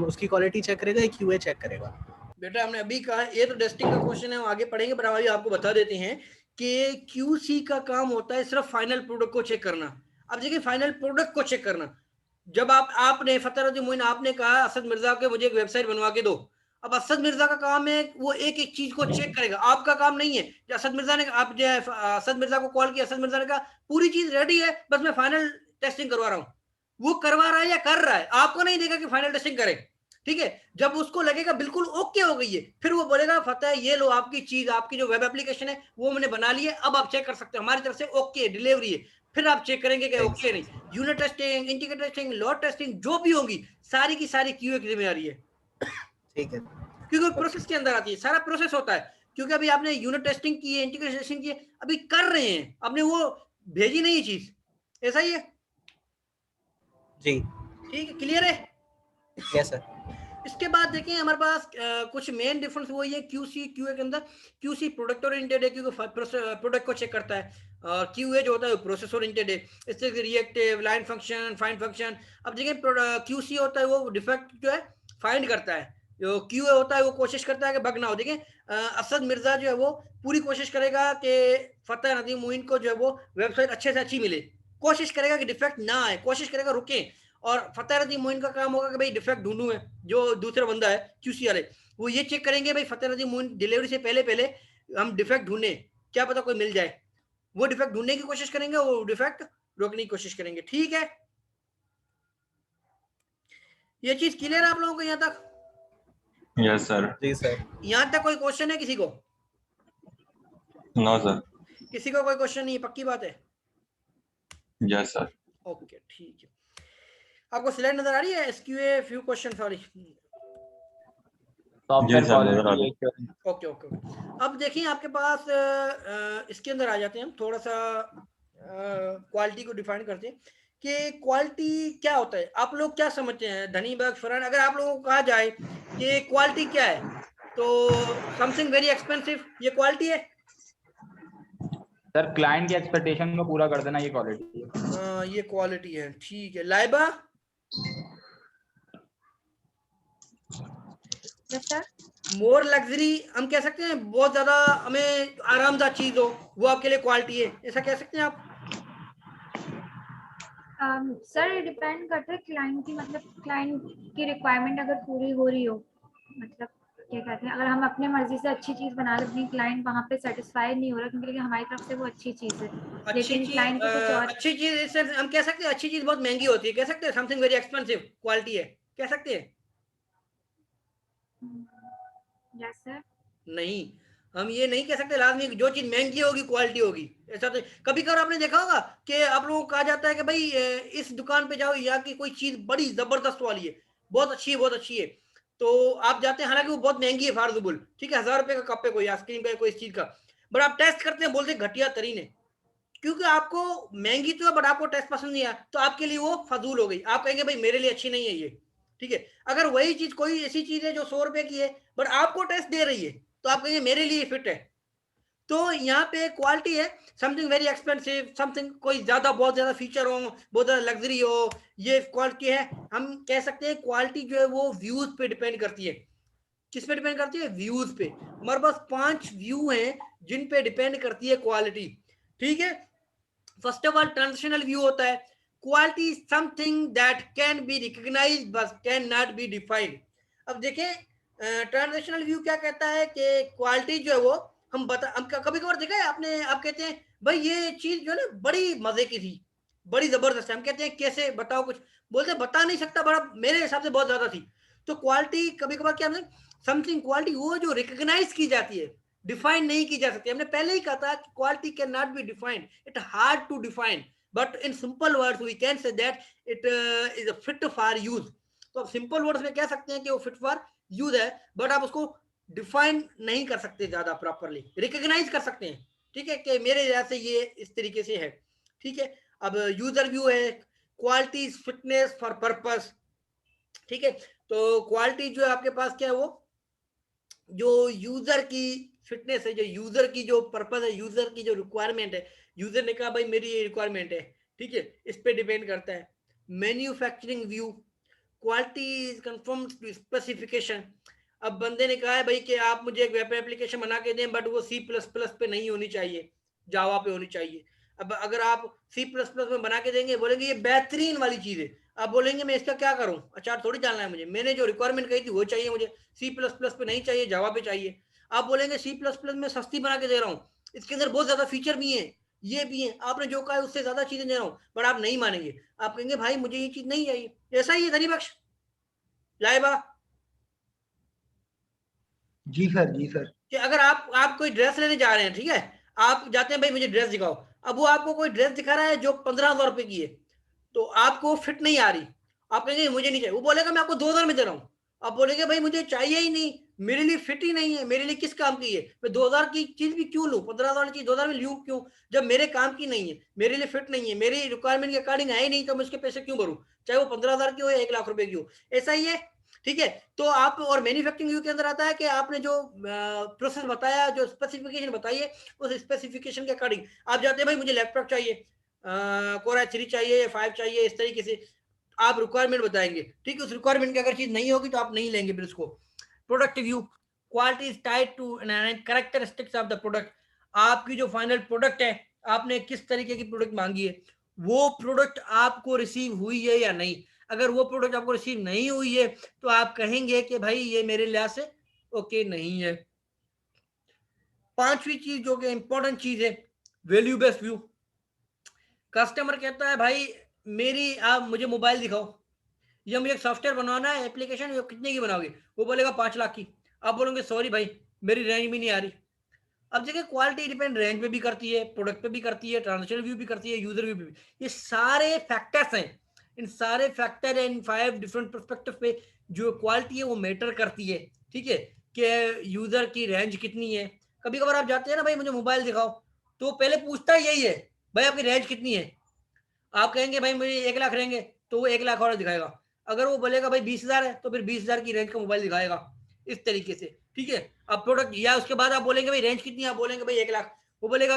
[SPEAKER 3] उसकी क्वालिटी चेक करेगा या QA चेक करेगा?
[SPEAKER 1] बेटा हमने अभी कहा ये तो टेस्टिंग का क्वेश्चन है, आगे पढ़ेंगे, पर अभी आपको बता देते हैं कि QC का काम होता है सिर्फ फाइनल प्रोडक्ट को चेक करना। अब देखिए फाइनल प्रोडक्ट को चेक करना, जब आपने फतेह मोइन आपने कहा असद मिर्जा के मुझे एक वेबसाइट बनवा के दो, अब असद मिर्जा का काम है वो एक एक चीज को चेक करेगा, आपका काम नहीं है। असद मिर्जा ने आप जो है असद मिर्जा को कॉल किया, असद मिर्जा ने कहा पूरी चीज रेडी है बस मैं फाइनल टेस्टिंग करवा रहा हूँ, वो करवा रहा है या कर रहा है, आपको नहीं देगा कि फाइनल टेस्टिंग करे। ठीक है, जब उसको लगेगा बिल्कुल ओके हो गई है, फिर वो बोलेगा फतेह ये लो आपकी चीज, आपकी जो वेब एप्लीकेशन है वो मैंने बना ली है, अब आप चेक कर सकते हो, हमारी तरफ से ओके डिलीवरी है। फिर आप चेक करेंगे कि ओके नहीं। Unit testing, integrated testing, lot testing जो भी होगी सारी की सारी क्यूए की जिम्मेदारी है,
[SPEAKER 3] ठीक है,
[SPEAKER 1] क्योंकि प्रोसेस के अंदर आती है, सारा प्रोसेस होता है। क्योंकि अभी आपने यूनिट टेस्टिंग की है, इंटीग्रेटेड टेस्टिंग की है, अभी कर रहे हैं, आपने वो भेजी नहीं चीज, ऐसा ही है।
[SPEAKER 3] जी,
[SPEAKER 1] ठीक है, क्लियर है।
[SPEAKER 3] Yes sir.
[SPEAKER 1] इसके बाद देखें हमारे पास कुछ मेन डिफरेंस वही है क्यूसी क्यूए के अंदर। क्यूसी प्रोडक्ट ओरिएंटेड है क्योंकि प्रोडक्ट को चेक करता है, और क्यूए जो होता है वो प्रोसेस ओरिएंटेड है, इससे reactive, line function, find function. अब देखें क्यूसी होता है वो डिफेक्ट जो है फाइंड करता है, जो क्यूए होता है वो कोशिश करता है कि बग ना हो। देखें असद मिर्जा जो है वो पूरी कोशिश करेगा कि फतेह नदीम मोइन को जो है वो वेबसाइट अच्छे से अच्छी मिले, कोशिश करेगा कि डिफेक्ट ना आए, कोशिश करेगा रुके। और फतेह नदीम मोइन का काम होगा कि भाई डिफेक्ट ढूंढूं है, जो दूसरा बंदा है क्यूसी वाले वो ये चेक करेंगे भाई फतेह नदीम मोइन डिलीवरी से पहले पहले हम डिफेक्ट ढूंढे, क्या पता कोई मिल जाए, वो डिफेक्ट ढूंढने की कोशिश करेंगे, वो डिफेक्ट रोकने की कोशिश करेंगे। ठीक है, ये चीज क्लियर है आप लोगों को यहाँ तक?
[SPEAKER 6] Yes sir.
[SPEAKER 3] जी सर।
[SPEAKER 1] यहाँ तक कोई क्वेश्चन है किसी को?
[SPEAKER 6] No sir.
[SPEAKER 1] किसी को कोई क्वेश्चन नहीं है, पक्की बात है?
[SPEAKER 6] Yes sir.
[SPEAKER 1] ओके ठीक है, आपको स्लाइड नजर आ रही है? एसक्यूए फ्यू क्वेश्चन, सॉरी
[SPEAKER 6] जी सर, नजर आ रही है।
[SPEAKER 1] Okay okay. अब देखिए आपके पास इसके अंदर आ जाते हैं हम, थोड़ा सा क्वालिटी को डिफाइन करते हैं कि क्वालिटी क्या होता है। आप लोग क्या समझते हैं, धनी बग फरहान, अगर आप लोगों को कहा जाए कि क्वालिटी क्या है, तो समथिंग वेरी एक्सपेंसिव ये क्वालिटी है?
[SPEAKER 5] सर क्लाइंट की एक्सपेक्टेशन को पूरा कर देना ये क्वालिटी है।
[SPEAKER 1] हाँ ये क्वालिटी है, ठीक है। लाइबा? मोर लग्जरी, हम कह सकते हैं बहुत ज्यादा हमें आरामदायक चीज हो वो आपके लिए क्वालिटी है, ऐसा कह सकते हैं आप?
[SPEAKER 7] सर डिपेंड करता है क्लाइंट की, मतलब क्लाइंट की रिक्वायरमेंट अगर पूरी हो रही हो, मतलब क्या कहते हैं, अगर हम अपने मर्जी से अच्छी चीज बना लेते, क्लाइंट वहाँ पे सेटिस्फाइड नहीं हो रहा क्योंकि हमारी तरफ से वो अच्छी चीज है, लेकिन क्लाइंट को कुछ और
[SPEAKER 1] अच्छी चीज इससे हम कह सकते हैं अच्छी चीज बहुत महंगी होती है, कह सकते हैं समथिंग वेरी एक्सपेंसिव क्वालिटी है, कह सकते हैं?
[SPEAKER 7] Yes sir.
[SPEAKER 1] नहीं, हम ये नहीं कह सकते लाजमी जो चीज महंगी होगी क्वालिटी होगी, ऐसा तो कभी कभार आपने देखा होगा कि आप लोगों को कहा जाता है कि भाई इस दुकान पे जाओ, यहाँ की कोई चीज बड़ी जबरदस्त वाली है, बहुत अच्छी है, बहुत अच्छी है, तो आप जाते हैं, हालांकि वो बहुत महंगी है फार्जुबुल, ठीक है, 1000 रुपए का कप है, कोई आइसक्रीम का कोई इस चीज का, बट आप टेस्ट करते हैं, बोलते हैं घटिया तरीन है, क्योंकि आपको महंगी तो है बट आपको टेस्ट पसंद नहीं आया, तो आपके लिए वो फजूल हो गई, आप कहेंगे भाई मेरे लिए अच्छी नहीं है ये, ठीक है। अगर वही चीज कोई ऐसी चीज है जो 100 रुपए की है बट आपको टेस्ट दे रही है, तो आप कहेंगे मेरे लिए फिट है। तो यहाँ पे क्वालिटी है समथिंग वेरी एक्सपेंसिव, समथिंग कोई ज्यादा बहुत ज्यादा फीचर हो, बहुत ज्यादा लग्जरी हो, ये क्वालिटी है। हम कह सकते हैं क्वालिटी जो है वो व्यूज पे डिपेंड करती है। किस पे डिपेंड करती है? व्यूज पे। हमारे पास 5 व्यू हैं जिन पे डिपेंड करती है क्वालिटी, ठीक है। First of all transitional view होता है, quality something that can be recognised but can not be defined. अब देखें ट्रांजिशनल व्यू क्या कहता है कि क्वालिटी जो है वो हम कभी कभार देखा है आपने, आप कहते हैं भाई ये चीज जो है ना बड़ी मजे की थी, बड़ी जबरदस्त है, हम कहते हैं कैसे बताओ, कुछ बोलते बता नहीं सकता, बड़ा मेरे हिसाब से बहुत ज्यादा थी। तो क्वालिटी कभी कभार क्या समथिंग क्वालिटी वो जो रिकॉग्नाइज की जाती है, डिफाइन नहीं की जा सकती। हमने पहले ही कहा था कि quality can not be defined, it hard to define, but in simple words we can say that it is fit for use. तो आप सिंपल वर्ड्स में कह सकते हैं कि वो फिट फॉर यूज है, बट आप उसको डिफाइन नहीं कर सकते ज्यादा प्रॉपरली, रिकॉग्नाइज कर सकते हैं, ठीक है, कि मेरे यहाँ से ये इस तरीके से है, ठीक है। अब यूजर व्यू है, क्वालिटी फिटनेस फॉर पर्पस, ठीक है। तो क्वालिटी जो है आपके पास क्या है, वो जो यूजर की फिटनेस है, जो यूजर की जो पर्पस है, यूजर की जो रिक्वायरमेंट है, यूजर ने कहा भाई मेरी ये रिक्वायरमेंट है, ठीक है, इस पे डिपेंड करता है। Manufacturing view, quality is conform to specification. अब बंदे ने कहा है भाई कि आप मुझे एक वेब एप्लीकेशन बना के दें बट वो C++ पे नहीं होनी चाहिए, जावा पे होनी चाहिए। अब अगर आप C++ में बना के देंगे, बोलेंगे ये बेहतरीन वाली चीज है, आप बोलेंगे मैं इसका क्या करूं, अचार थोड़ी डालना है मुझे, मैंने जो रिक्वायरमेंट कही थी वो चाहिए मुझे, C++ पे नहीं चाहिए, जावा पे चाहिए। आप बोलेंगे C++ में सस्ती बना के दे रहा हूँ, इसके अंदर बहुत ज्यादा फीचर भी हैं, ये भी है, आपने जो कहा है उससे ज्यादा चीजें दे रहा हूँ, बट आप नहीं मानेंगे, आप कहेंगे भाई मुझे ये चीज नहीं चाहिए। ऐसा ही है धनी बख्श, लाइबा?
[SPEAKER 2] जी सर, जी सर।
[SPEAKER 1] कि अगर आप कोई ड्रेस लेने जा रहे हैं, ठीक है, आप जाते हैं भाई मुझे ड्रेस दिखाओ, अब वो आपको कोई ड्रेस दिखा रहा है जो 15,000 रुपए की है, तो आपको फिट नहीं आ रही, आप कहेंगे मुझे नहीं चाहिए, वो बोलेगा मैं आपको 2,000 में दे रहा हूँ, आप बोलेंगे भाई मुझे चाहिए ही नहीं, मेरे लिए फिट ही नहीं है, मेरे लिए किस काम की है, मैं 2,000 की चीज भी क्यों लूँ, 15,000 की 2,000 में लूँ क्यों, जब मेरे काम की नहीं है, मेरे लिए फिट नहीं है, मेरी रिक्वायरमेंट के अकॉर्डिंग है ही नहीं, तो मैं उसके पैसे क्यों भरूँ, चाहे वो 15,000 की हो या 1,00,000 रुपए की हो, ऐसा ही है। ठीक है, तो आप और मैन्युफैक्चरिंग व्यू के अंदर आता है कि आपने जो प्रोसेस बताया, जो स्पेसिफिकेशन बताई है, उस स्पेसिफिकेशन के अकॉर्डिंग आप जाते हैं भाई मुझे लैपटॉप चाहिए, कोर i3 चाहिए, 5 चाहिए, इस तरीके से आप रिक्वायरमेंट बताएंगे, ठीक है, उस रिक्वायरमेंट की अगर चीज नहीं होगी तो आप नहीं लेंगे फिर उसको। Product view, quality is tied to characteristics of the product, आपकी जो फाइनल प्रोडक्ट है, आपने किस तरीके की प्रोडक्ट मांगी है, वो प्रोडक्ट आपको रिसीव हुई है या नहीं, अगर वो प्रोडक्ट आपको रिसीव नहीं हुई है तो आप कहेंगे कि भाई ये मेरे लिहाज से ओके नहीं है। पांचवी चीज जो कि इंपॉर्टेंट चीज है, वैल्यू बेस्ड व्यू, कस्टमर कहता है भाई मेरी आप मुझे मोबाइल दिखाओ, या मुझे एक सॉफ्टवेयर बनवाना है एप्लीकेशन, ये कितने की बनाओगे, वो बोलेगा 5 लाख की, आप बोलोगे सॉरी भाई मेरी रेंज में नहीं आ रही। अब देखिए क्वालिटी डिपेंड रेंज पे भी करती है, प्रोडक्ट पे भी करती है, ट्रांजेक्शन व्यू भी करती है, यूजर व्यू भी, ये सारे फैक्टर्स हैं, इन सारे फैक्टर इन 5 डिफरेंट पर्सपेक्टिव पे जो क्वालिटी है वो मैटर करती है। ठीक है, कि यूजर की रेंज कितनी है, कभी कभार आप जाते हैं ना भाई मुझे मोबाइल दिखाओ, तो पहले पूछता यही है भाई आपकी रेंज कितनी है, आप कहेंगे भाई मुझे 1,00,000 रहेंगे तो वो 1,00,000 और दिखाएगा, अगर वो बोलेगा भाई 20,000 है तो फिर 20,000 की रेंज का मोबाइल दिखाएगा, इस तरीके से। ठीक है, अब प्रोडक्ट, या उसके बाद आप बोलेंगे भाई रेंज कितनी है, आप बोलेंगे भाई 1,00,000, वो बोलेगा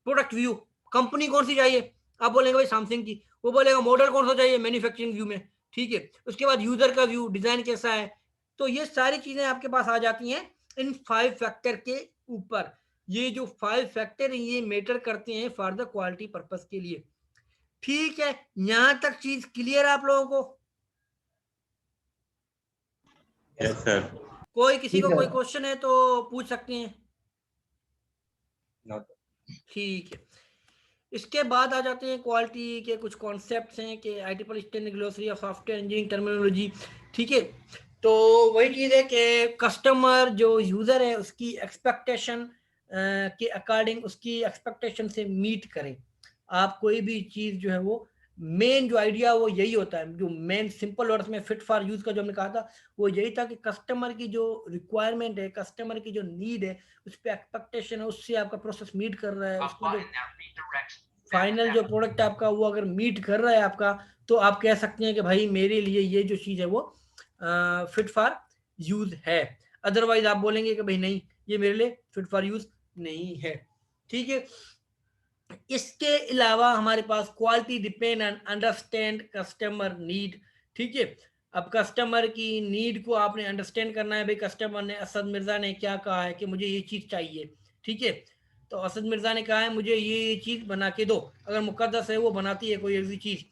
[SPEAKER 1] प्रोडक्ट व्यू, कंपनी कौन सी चाहिए, आप बोलेंगे भाई सैमसंग की, वो बोलेगा मॉडल कौन सा चाहिए, मैन्युफैक्चरिंग व्यू में। ठीक है, उसके बाद यूजर का व्यू, डिजाइन कैसा है, तो ये सारी चीजें आपके पास आ जाती हैं इन 5 फैक्टर के ऊपर। ये जो 5 फैक्टर हैं ये मैटर करते हैं फॉर द क्वालिटी पर्पस के लिए। ठीक है, यहां तक चीज क्लियर है आप लोगों को?
[SPEAKER 6] Yes sir.
[SPEAKER 1] कोई किसी
[SPEAKER 2] जी
[SPEAKER 1] को
[SPEAKER 2] सर।
[SPEAKER 1] कोई क्वेश्चन है तो पूछ सकते हैं। ठीक है, इसके बाद आ जाते हैं क्वालिटी के कुछ कॉन्सेप्ट्स हैं कि IT standard glossary of software engineering terminology. ठीक है, तो वही चीज है कि कस्टमर जो यूजर है उसकी एक्सपेक्टेशन के अकॉर्डिंग उसकी एक्सपेक्टेशन से मीट करें। आप कोई भी चीज जो है वो मेन जो आइडिया वो यही होता है, जो मेन सिंपल वर्ड्स में फिट फॉर यूज का जो हमने कहा था वो यही था कि कस्टमर की जो रिक्वायरमेंट है, कस्टमर की जो नीड है, उस पर एक्सपेक्टेशन है, उससे आपका प्रोसेस मीट कर रहा है, उसको जो फाइनल जो प्रोडक्ट आपका वो अगर मीट कर रहा है आपका, तो आप कह सकते हैं कि भाई मेरे लिए ये जो चीज है वो फिट फॉर यूज है। अदरवाइज आप बोलेंगे कि भाई नहीं ये मेरे लिए फिट फॉर यूज नहीं है। ठीक है, इसके अलावा हमारे पास quality depend on understand customer need. ठीक है, अब कस्टमर की नीड को आपने अंडरस्टैंड करना है, भाई कस्टमर ने, असद मिर्जा ने क्या कहा है कि मुझे ये चीज चाहिए। ठीक है, तो असद मिर्जा ने कहा है मुझे ये चीज बना के दो, अगर मुकद्दस है वो बनाती है कोई ऐसी चीज,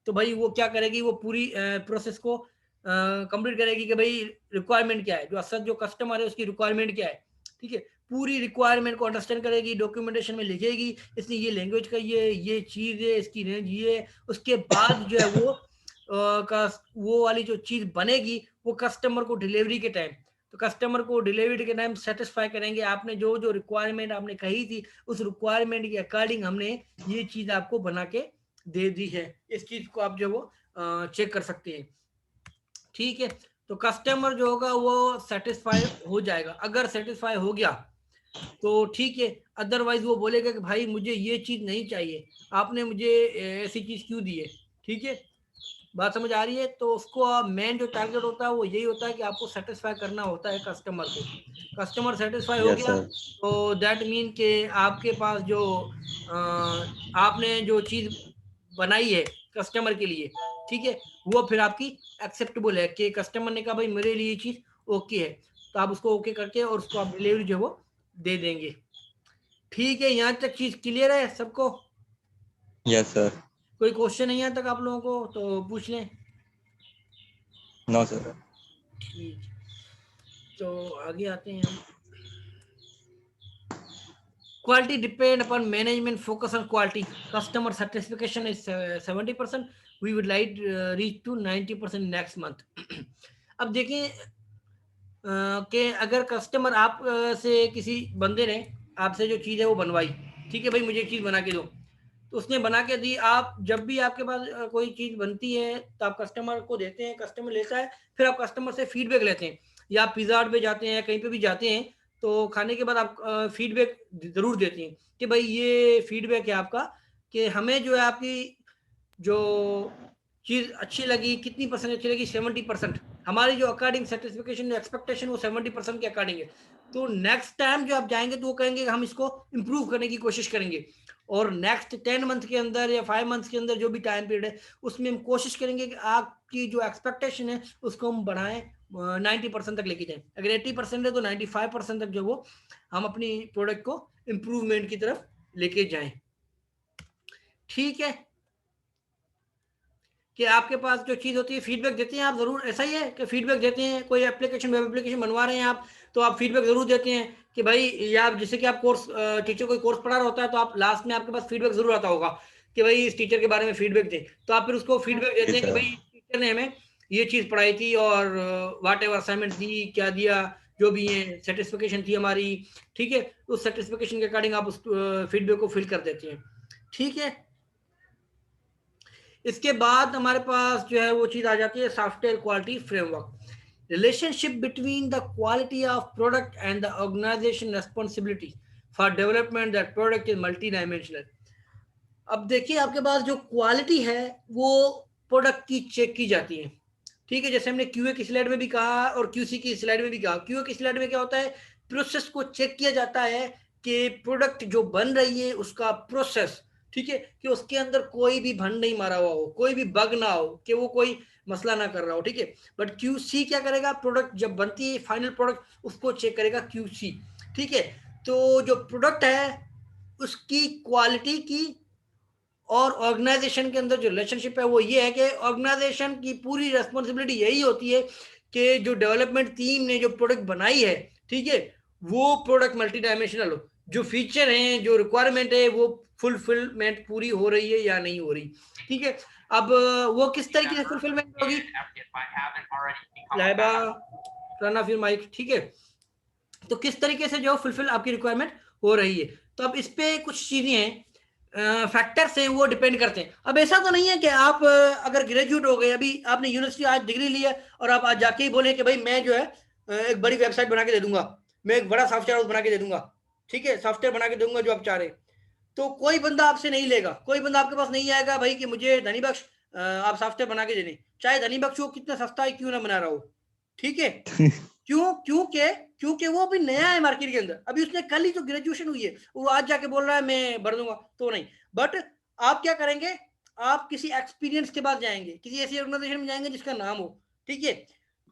[SPEAKER 1] तो भाई वो क्या करेगी, वो पूरी प्रोसेस को कंप्लीट करेगी कि भाई रिक्वायरमेंट क्या है, जो असद जो कस्टमर है उसकी रिक्वायरमेंट क्या है। ठीक है, पूरी रिक्वायरमेंट को अंडरस्टैंड करेगी, डॉक्यूमेंटेशन में लिखेगी इसने ये लैंग्वेज का ये चीज है, इसकी रेंज ये है, उसके बाद जो है वो वाली जो चीज बनेगी वो कस्टमर को डिलीवरी के टाइम, तो कस्टमर को डिलीवरी के टाइम सेटिस्फाई करेंगे, आपने जो जो रिक्वायरमेंट आपने कही थी उस रिक्वायरमेंट के अकॉर्डिंग हमने ये चीज आपको बना के दे दी है। इस चीज को आप जो वो चेक कर सकते हैं। ठीक है, तो कस्टमर जो होगा वो सेटिस्फाई हो जाएगा, अगर सेटिस्फाई हो गया तो ठीक है, अदरवाइज वो बोलेगा कि भाई मुझे ये चीज नहीं चाहिए, आपने मुझे ऐसी चीज क्यों दी है। ठीक है, बात समझ आ रही है? तो उसको मेन जो टारगेट होता है वो यही होता है कि आपको सेटिस्फाई करना होता है कस्टमर को। कस्टमर सेटिस्फाई हो
[SPEAKER 6] यस
[SPEAKER 1] गया
[SPEAKER 6] सर।
[SPEAKER 1] तो दैट मीन के आपके पास जो आपने जो चीज बनाई है कस्टमर के लिए, ठीक है, वो फिर आपकी एक्सेप्टेबल है कि कस्टमर ने कहा भाई मेरे लिए ये चीज ओके है, तो आप उसको ओके करके और उसको आप डिलीवरी जो है वो दे देंगे। ठीक है, यहाँ तक चीज क्लियर है सबको?
[SPEAKER 6] Yes sir.
[SPEAKER 1] कोई क्वेश्चन है यहाँ तक आप लोगों को तो पूछ लें।
[SPEAKER 6] No sir.
[SPEAKER 1] ठीक, तो आगे आते हैं हम। Quality depend upon management focus on quality. Customer satisfaction is 70%. We would like reach to 90% next month. अब देखें कि अगर कस्टमर आप से किसी बंदे ने आपसे जो चीज़ है वो बनवाई, ठीक है भाई मुझे चीज़ बना के दो, तो उसने बना के दी, आप जब भी आपके पास कोई चीज़ बनती है तो आप कस्टमर को देते हैं, कस्टमर लेता है, फिर आप कस्टमर से फीडबैक लेते हैं, या आप पिज़्ज़ा हट पे जाते हैं, कहीं पे भी जाते हैं, तो खाने के बाद आप फीडबैक ज़रूर देते हैं कि भाई ये फीडबैक है आपका कि हमें जो है आपकी जो चीज़ अच्छी लगी, कितनी परसेंट अच्छी लगी, 70%, हमारी जो अकॉर्डिंग सेटिस्फिकेशन एक्सपेक्टेशन वो 70% के अकॉर्डिंग है। तो नेक्स्ट टाइम जो आप जाएंगे तो वो कहेंगे कि हम इसको इम्प्रूव करने की कोशिश करेंगे, और नेक्स्ट 10 मंथ के अंदर या 5 मंथ के अंदर जो भी टाइम पीरियड है उसमें हम कोशिश करेंगे कि आपकी जो एक्सपेक्टेशन है उसको हम बढ़ाएं, 90% तक लेके जाएं। अगर 80% है तो 95% तक जो वो हम अपनी प्रोडक्ट को इम्प्रूवमेंट की तरफ लेके जाएं। ठीक है, कि आपके पास जो चीज़ होती है फीडबैक देते हैं आप ज़रूर, ऐसा ही है कि फीडबैक देते हैं, कोई एप्लीकेशन वेब एप्लीकेशन बनवा रहे हैं आप, तो आप फीडबैक ज़रूर देते हैं कि भाई या आप जैसे कि आप कोर्स टीचर कोई कोर्स पढ़ा रहा होता है तो आप लास्ट में आपके पास फीडबैक ज़रूर आता होगा कि भाई इस टीचर के बारे में फीडबैक दें, तो आप फिर उसको फीडबैक देते हैं कि भाई टीचर ने हमें ये चीज़ पढ़ाई थी और वाट एवर असाइनमेंट दी, क्या दिया, जो भी है सेटिस्फिकेशन थी हमारी, ठीक है, उस सेटिस्फिकेशन के अकॉर्डिंग आप उस फीडबैक को फिल कर देते हैं। ठीक है, इसके बाद हमारे पास जो है वो चीज आ जाती है software quality framework, relationship between the quality of product and the organisation responsibility for development that product is multi dimensional. अब देखिए आपके पास जो क्वालिटी है वो प्रोडक्ट की चेक की जाती है, ठीक है, जैसे हमने क्यूए की स्लाइड में भी कहा और क्यूसी की स्लाइड में भी कहा। क्यूए की स्लाइड में क्या होता है, प्रोसेस को चेक किया जाता है कि प्रोडक्ट जो बन रही है उसका प्रोसेस, ठीक है, कि उसके अंदर कोई भी भंड नहीं मारा हुआ हो, कोई भी बग ना हो, कि वो कोई मसला ना कर रहा हो, ठीक है। बट क्यूसी क्या करेगा, प्रोडक्ट जब बनती है फाइनल प्रोडक्ट उसको चेक करेगा क्यूसी, ठीक है। तो जो प्रोडक्ट है उसकी क्वालिटी की और ऑर्गेनाइजेशन के अंदर जो रिलेशनशिप है वो ये है कि ऑर्गेनाइजेशन की पूरी रेस्पॉन्सिबिलिटी यही होती है कि जो डेवलपमेंट टीम ने जो प्रोडक्ट बनाई है, ठीक है, वो प्रोडक्ट मल्टी डायमेंशनल हो, जो फीचर हैं जो रिक्वायरमेंट है वो फुलफिलमेंट पूरी हो रही है या नहीं हो रही, ठीक है। अब वो किस तरीके से फुलफिलमेंट होगी, Laiba run off your mic, ठीक है, तो किस तरीके से जो फुलफिल आपकी रिक्वायरमेंट हो रही है, तो अब इस पे कुछ चीजें हैं, फैक्टर्स हैं वो डिपेंड करते हैं। अब ऐसा तो नहीं है कि आप अगर ग्रेजुएट हो गए, अभी आपने यूनिवर्सिटी आज डिग्री ली है और आप आज जाके ही बोले कि भाई मैं जो है एक बड़ी वेबसाइट बना के दे दूंगा, मैं एक बड़ा सॉफ्टवेयर हाउस बना के दे दूंगा, ठीक है, सॉफ्टवेयर बना के दूंगा जो आप चाह रहे हैं, तो कोई बंदा आपसे नहीं लेगा, कोई बंदा आपके पास नहीं आएगा भाई कि मुझे धनी बख्श आप सॉफ्टवेयर बना के दे दें, चाहे धनी बख्श वो कितना सस्ता है क्यों ना बना रहा हो, ठीक है। क्यों, क्योंकि वो अभी नया है मार्केट के अंदर, अभी उसने कल ही तो ग्रेजुएशन हुई है, वो आज जाके बोल रहा है मैं भर दूंगा, तो नहीं। बट आप क्या करेंगे, आप किसी एक्सपीरियंस के बाद जाएंगे, किसी ऐसी ऑर्गेनाइजेशन में जाएंगे जिसका नाम हो, ठीक है,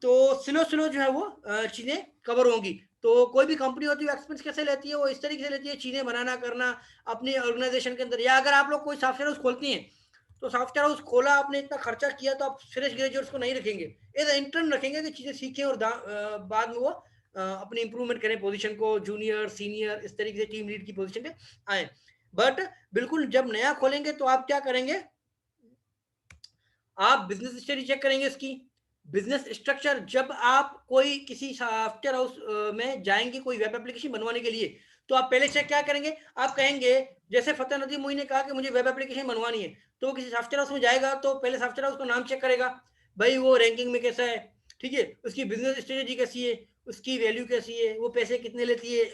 [SPEAKER 1] तो स्लो स्लो जो है वो चीजें कवर होंगी। तो कोई भी कंपनी होती है एक्सपेंस कैसे लेती है, वो इस तरीके से लेती है, चीजें बनाना करना अपनी ऑर्गेनाइजेशन के अंदर, या अगर आप लोग कोई सॉफ्टवेयर हाउस खोलती हैं तो सॉफ्टवेयर हाउस खोला आपने, इतना खर्चा किया, तो आप फ्रेश ग्रेजुएट्स को नहीं रखेंगे, एज इंटर्न रखेंगे कि चीजें सीखें और बाद में वो अपनी इंप्रूवमेंट करें पोजीशन को, जूनियर सीनियर इस तरीके से टीम लीड की पोजीशन पे आए। बट बिल्कुल जब नया खोलेंगे तो आप क्या करेंगे, आप बिजनेस स्टडी चेक करेंगे इसकी, बिजनेस स्ट्रक्चर, जब आप कोई किसी सॉफ्टवेयर हाउस में जाएंगे कोई वेब एप्लीकेशन बनवाने के लिए, तो आप पहले चेक क्या करेंगे, आप कहेंगे जैसे फतेह नदीम मोई ने कहा कि मुझे वेब एप्लीकेशन बनवानी है, तो किसी सॉफ्टवेयर हाउस में जाएगा तो पहले सॉफ्टवेयर हाउस का नाम चेक करेगा, भाई वो रैंकिंग में कैसा है, ठीक है, उसकी बिजनेस स्ट्रेटेजी कैसी है, उसकी वैल्यू कैसी है, वो पैसे कितने लेती है,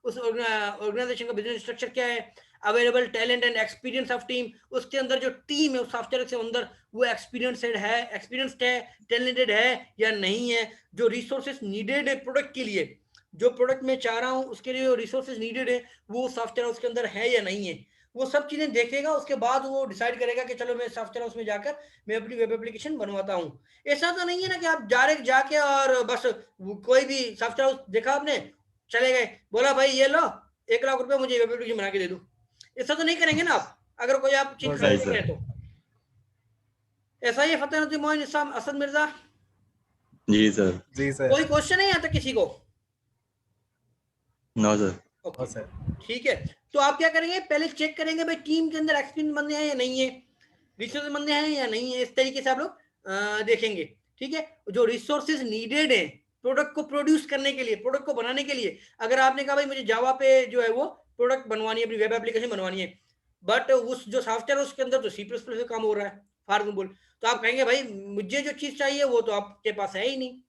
[SPEAKER 1] उस ऑर्गेनाइजेशन का बिजनेस स्ट्रक्चर क्या है, available talent and experience of team, उसके अंदर जो टीम है उस सॉफ्टवेयर के अंदर वो एक्सपीरियंस्ड है, टैलेंटेड है या नहीं है, जो रिसोर्सेज नीडेड है प्रोडक्ट के लिए, जो प्रोडक्ट मैं चाह रहा हूँ उसके लिए रिसोर्सेज नीडेड है वो सॉफ्टवेयर हाउस के अंदर है या नहीं है, वो सब चीजें देखेगा, उसके बाद वो डिसाइड करेगा कि चलो मैं सॉफ्टवेयर हाउस में जाकर मैं अपनी वेब एप्लीकेशन बनवाता हूँ। ऐसा तो नहीं है ना कि आप डायरेक्ट जाके और बस कोई भी सॉफ्टवेयर हाउस देखा आपने, चले गए, बोला भाई ये लो 1 लाख रुपए मुझे वेब एप्लीकेशन बना के दे दो, ऐसा तो नहीं करेंगे ना आप, अगर कोई आप चीज खरीदेंगे तो। ऐसा ही फतेह नदीम मोइन इस्लाम असद मिर्जा।
[SPEAKER 6] जी सर।
[SPEAKER 3] जी सर।
[SPEAKER 1] कोई क्वेश्चन नहीं आता किसी को?
[SPEAKER 6] No sir.
[SPEAKER 3] Okay sir.
[SPEAKER 1] ठीक है, तो आप क्या करेंगे, पहले चेक करेंगे भाई टीम के अंदर एक्सपीरियंस बंदे हैं या नहीं है, रिसोर्स बंदे हैं या नहीं है, इस तरीके से आप लोग देखेंगे, ठीक है। जो रिसोर्सेज नीडेड है प्रोडक्ट को प्रोड्यूस करने के लिए, प्रोडक्ट को बनाने के लिए। अगर आपने कहा भाई मुझे जावा पे जो है वो प्रोडक्ट बनवानी है, अपनी वेब एप्लीकेशन बनवानी है, बट उस जो सॉफ्टवेयर है उसके अंदर तो C++ पे काम हो रहा है फॉर एग्जाम्पल, तो आप कहेंगे भाई मुझे जो चीज़ चाहिए वो तो आपके पास है ही नहीं,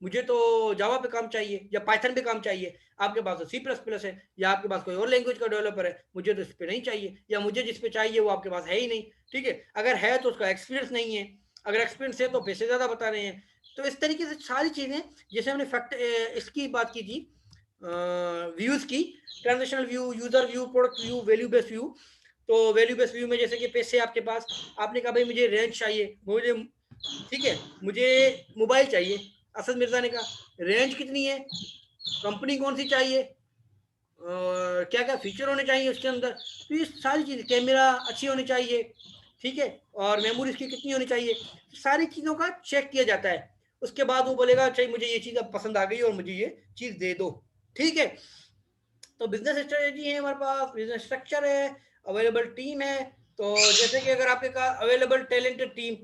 [SPEAKER 1] मुझे तो जावा पे काम चाहिए या पाइथन पे काम चाहिए, आपके पास तो C++ है, या आपके पास कोई और लैंग्वेज का डेवलपर है, मुझे तो इस पे नहीं चाहिए, या मुझे जिस पे चाहिए वो आपके पास है ही नहीं। ठीक है, अगर है तो उसका एक्सपीरियंस नहीं है, अगर एक्सपीरियंस है तो पैसे ज़्यादा बता रहे हैं। तो इस तरीके से सारी चीज़ें, जैसे हमने फैक्ट इसकी बात की थी व्यूज़ की, transactional view, user view, product view, value based view. तो वैल्यू बेस्ड व्यू में जैसे कि पैसे आपके पास, आपने कहा भाई मुझे रेंज चाहिए, मुझे ठीक है मुझे मोबाइल चाहिए, असद मिर्जा ने कहा रेंज कितनी है, कंपनी कौन सी चाहिए, क्या क्या फीचर होने चाहिए उसके अंदर, तो ये सारी चीज़ें, कैमरा अच्छी होनी चाहिए, ठीक है, और मेमोरी इसकी कितनी होनी चाहिए, सारी चीज़ों का चेक किया जाता है। उसके बाद वो बोलेगा चाहिए मुझे ये चीज़ अब पसंद आ गई और मुझे ये चीज़ दे दो। ठीक है, तो बिजनेस स्ट्रेटेजी है हमारे पास, बिजनेस स्ट्रक्चर है, अवेलेबल टीम है। तो जैसे कि अगर आपके कहा अवेलेबल टैलेंटेड टीम,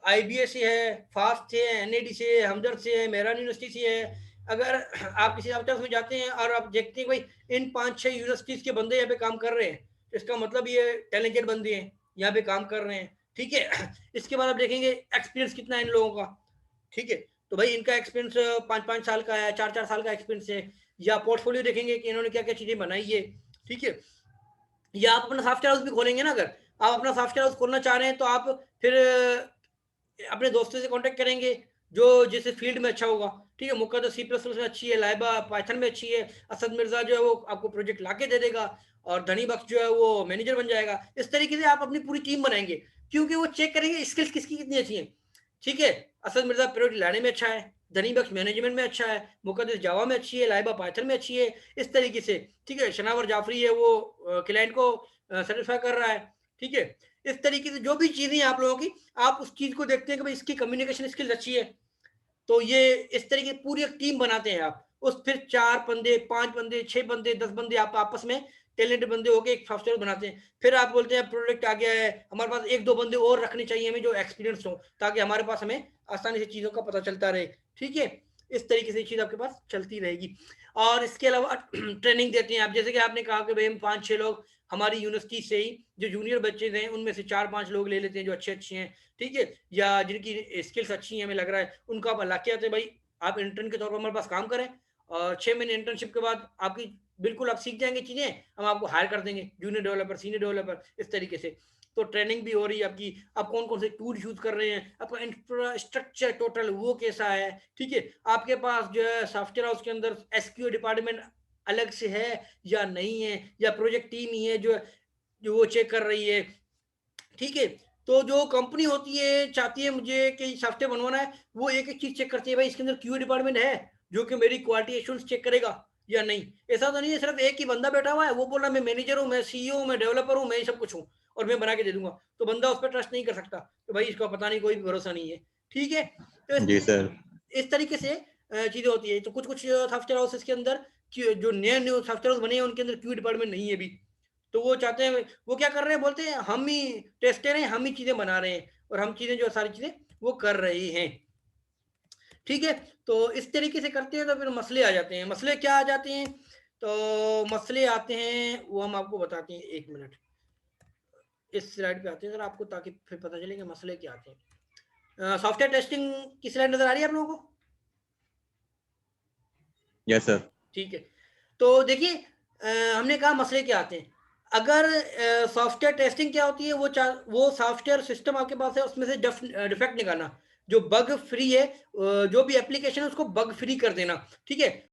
[SPEAKER 1] IBA से है, फास्ट से है, NAD से है, हमदर्द से है, मेहरान यूनिवर्सिटी से है। अगर आप किसी सॉफ्टवेयर में जाते हैं और आप देखते हैं भाई इन 5-6 यूनिवर्सिटीज के बंदे यहाँ पे काम कर रहे हैं, तो इसका मतलब ये टैलेंटेड बंदे हैं, यहाँ पे काम कर रहे हैं। ठीक है, इसके बाद आप देखेंगे एक्सपीरियंस कितना है इन लोगों का। ठीक है, तो भाई इनका एक्सपीरियंस 5-5 साल का है, 4-4 साल का एक्सपीरियंस है, या पोर्टफोलियो देखेंगे कि इन्होंने क्या क्या चीजें बनाई है। ठीक है, या आप अपना सॉफ्टवेयर हाउस भी खोलेंगे ना, अगर आप अपना सॉफ्टवेयर हाउस खोलना चाह रहे हैं तो आप फिर अपने दोस्तों से कांटेक्ट करेंगे जो जिस फील्ड में अच्छा होगा। ठीक है, मुक्का तो C++ में अच्छी है, लाइबा पाइथन में अच्छी है, असद मिर्जा जो है वो आपको प्रोजेक्ट लाके दे देगा, और धनी बख्श जो है वो मैनेजर बन जाएगा। इस तरीके से आप अपनी पूरी टीम बनाएंगे, क्योंकि वो चेक करेंगे स्किल्स किसकी कितनी अच्छी है। ठीक है, असद मिर्जा प्रोजेक्ट लाने में अच्छा है, धनी बख्श मैनेजमेंट में अच्छा है, मुकद्दस जावा में अच्छी है, लाइबा पाइथन में अच्छी है, इस तरीके से। ठीक है, शनावर जाफरी है वो क्लाइंट को सेटिस्फाई कर रहा है। ठीक है, इस तरीके से जो भी चीजें आप लोगों की, आप उस चीज को देखते हैं कि भाई इसकी कम्युनिकेशन स्किल्स अच्छी है, तो ये इस तरीके की पूरी एक टीम बनाते हैं आप। उस फिर 4 बंदे, 5 बंदे, 6 बंदे, 10 बंदे आप आपस में टैलेंटेड बंदे होके एक सॉफ्टवेयर बनाते हैं। फिर आप बोलते हैं प्रोडक्ट आ गया है, हमारे पास 1-2 बंदे और रखने चाहिए हमें जो एक्सपीरियंस हो, ताकि हमारे पास हमें आसानी से चीज़ों का पता चलता रहे। ठीक है, इस तरीके से चीज़ आपके पास चलती रहेगी। और इसके अलावा ट्रेनिंग देते हैं आप, जैसे कि आपने कहा कि भाई हम 5-6 लोग हमारी यूनिवर्सिटी से ही जो जूनियर बच्चे हैं उनमें से 4-5 लोग ले लेते हैं जो अच्छे हैं। ठीक है, या जिनकी स्किल्स अच्छी हैं हमें लग रहा है, उनको आप ला के आते हैं भाई आप इंटर्न के तौर पर हमारे पास काम करें, और 6 महीने इंटर्नशिप के बाद आपकी बिल्कुल आप सीख जाएंगे चीज़ें, हम आपको हायर कर देंगे, जूनियर डेवलपर, सीनियर डेवलपर, इस तरीके से। तो ट्रेनिंग भी हो रही है आपकी, आप कौन कौन से टूल यूज कर रहे हैं, आपका इंफ्रास्ट्रक्चर टोटल वो कैसा है। ठीक है, आपके पास जो है सॉफ्टवेयर हाउस के अंदर SQL डिपार्टमेंट अलग से है या नहीं है, या प्रोजेक्ट टीम ही है जो वो चेक कर रही है। ठीक है, तो जो कंपनी होती है चाहती है मुझे कि सॉफ्टवेयर बनवाना है, वो एक एक चीज चेक करती है, भाई इसके अंदर QA डिपार्टमेंट है जो कि मेरी क्वालिटी एश्योरेंस चेक करेगा या नहीं। ऐसा तो नहीं है सिर्फ एक ही बंदा बैठा हुआ है, वो बोल रहा मैं मैनेजर हूँ, मैं CEO हूँ, मैं डेवलपर हूँ, मैं सब कुछ हूँ और मैं बना के दे दूंगा, तो बंदा उस पर ट्रस्ट नहीं कर सकता, तो भाई इसका पता नहीं, कोई भरोसा नहीं है। ठीक है, तो
[SPEAKER 6] जी सर।
[SPEAKER 1] इस तरीके से चीजें होती है। तो कुछ कुछ सॉफ्टवेयर हाउसेस के अंदर जो नए न्यू सॉफ्टवेयर हाउस बने हैं उनके अंदर QA डिपार्टमेंट नहीं है अभी, तो वो चाहते हैं, वो क्या कर रहे हैं, बोलते हैं हम ही टेस्टर हैं, हम ही चीजें बना रहे हैं और हम चीजें जो सारी चीजें वो कर रहे हैं। ठीक है, तो इस तरीके से करते हैं तो फिर मसले आ जाते हैं। मसले क्या आ जाते हैं, तो मसले आते हैं वो हम आपको बताते हैं, 1 मिनट इस स्लाइड पे आते हैं सर आपको, ताकि फिर पता चले कि मसले क्या आते हैं। सॉफ्टवेयर टेस्टिंग की स्लाइड नजर आ रही है आप लोगों को?
[SPEAKER 6] Yes sir.
[SPEAKER 1] ठीक है, तो देखिए हमने कहा मसले क्या आते हैं। अगर सॉफ्टवेयर टेस्टिंग क्या होती है, वो सॉफ्टवेयर सिस्टम आपके पास है उसमें से डिफेक्ट निकालना, जो बग फ्री है, जो भी एप्लीकेशन है उसको बग फ्री कर देना। ठीक है,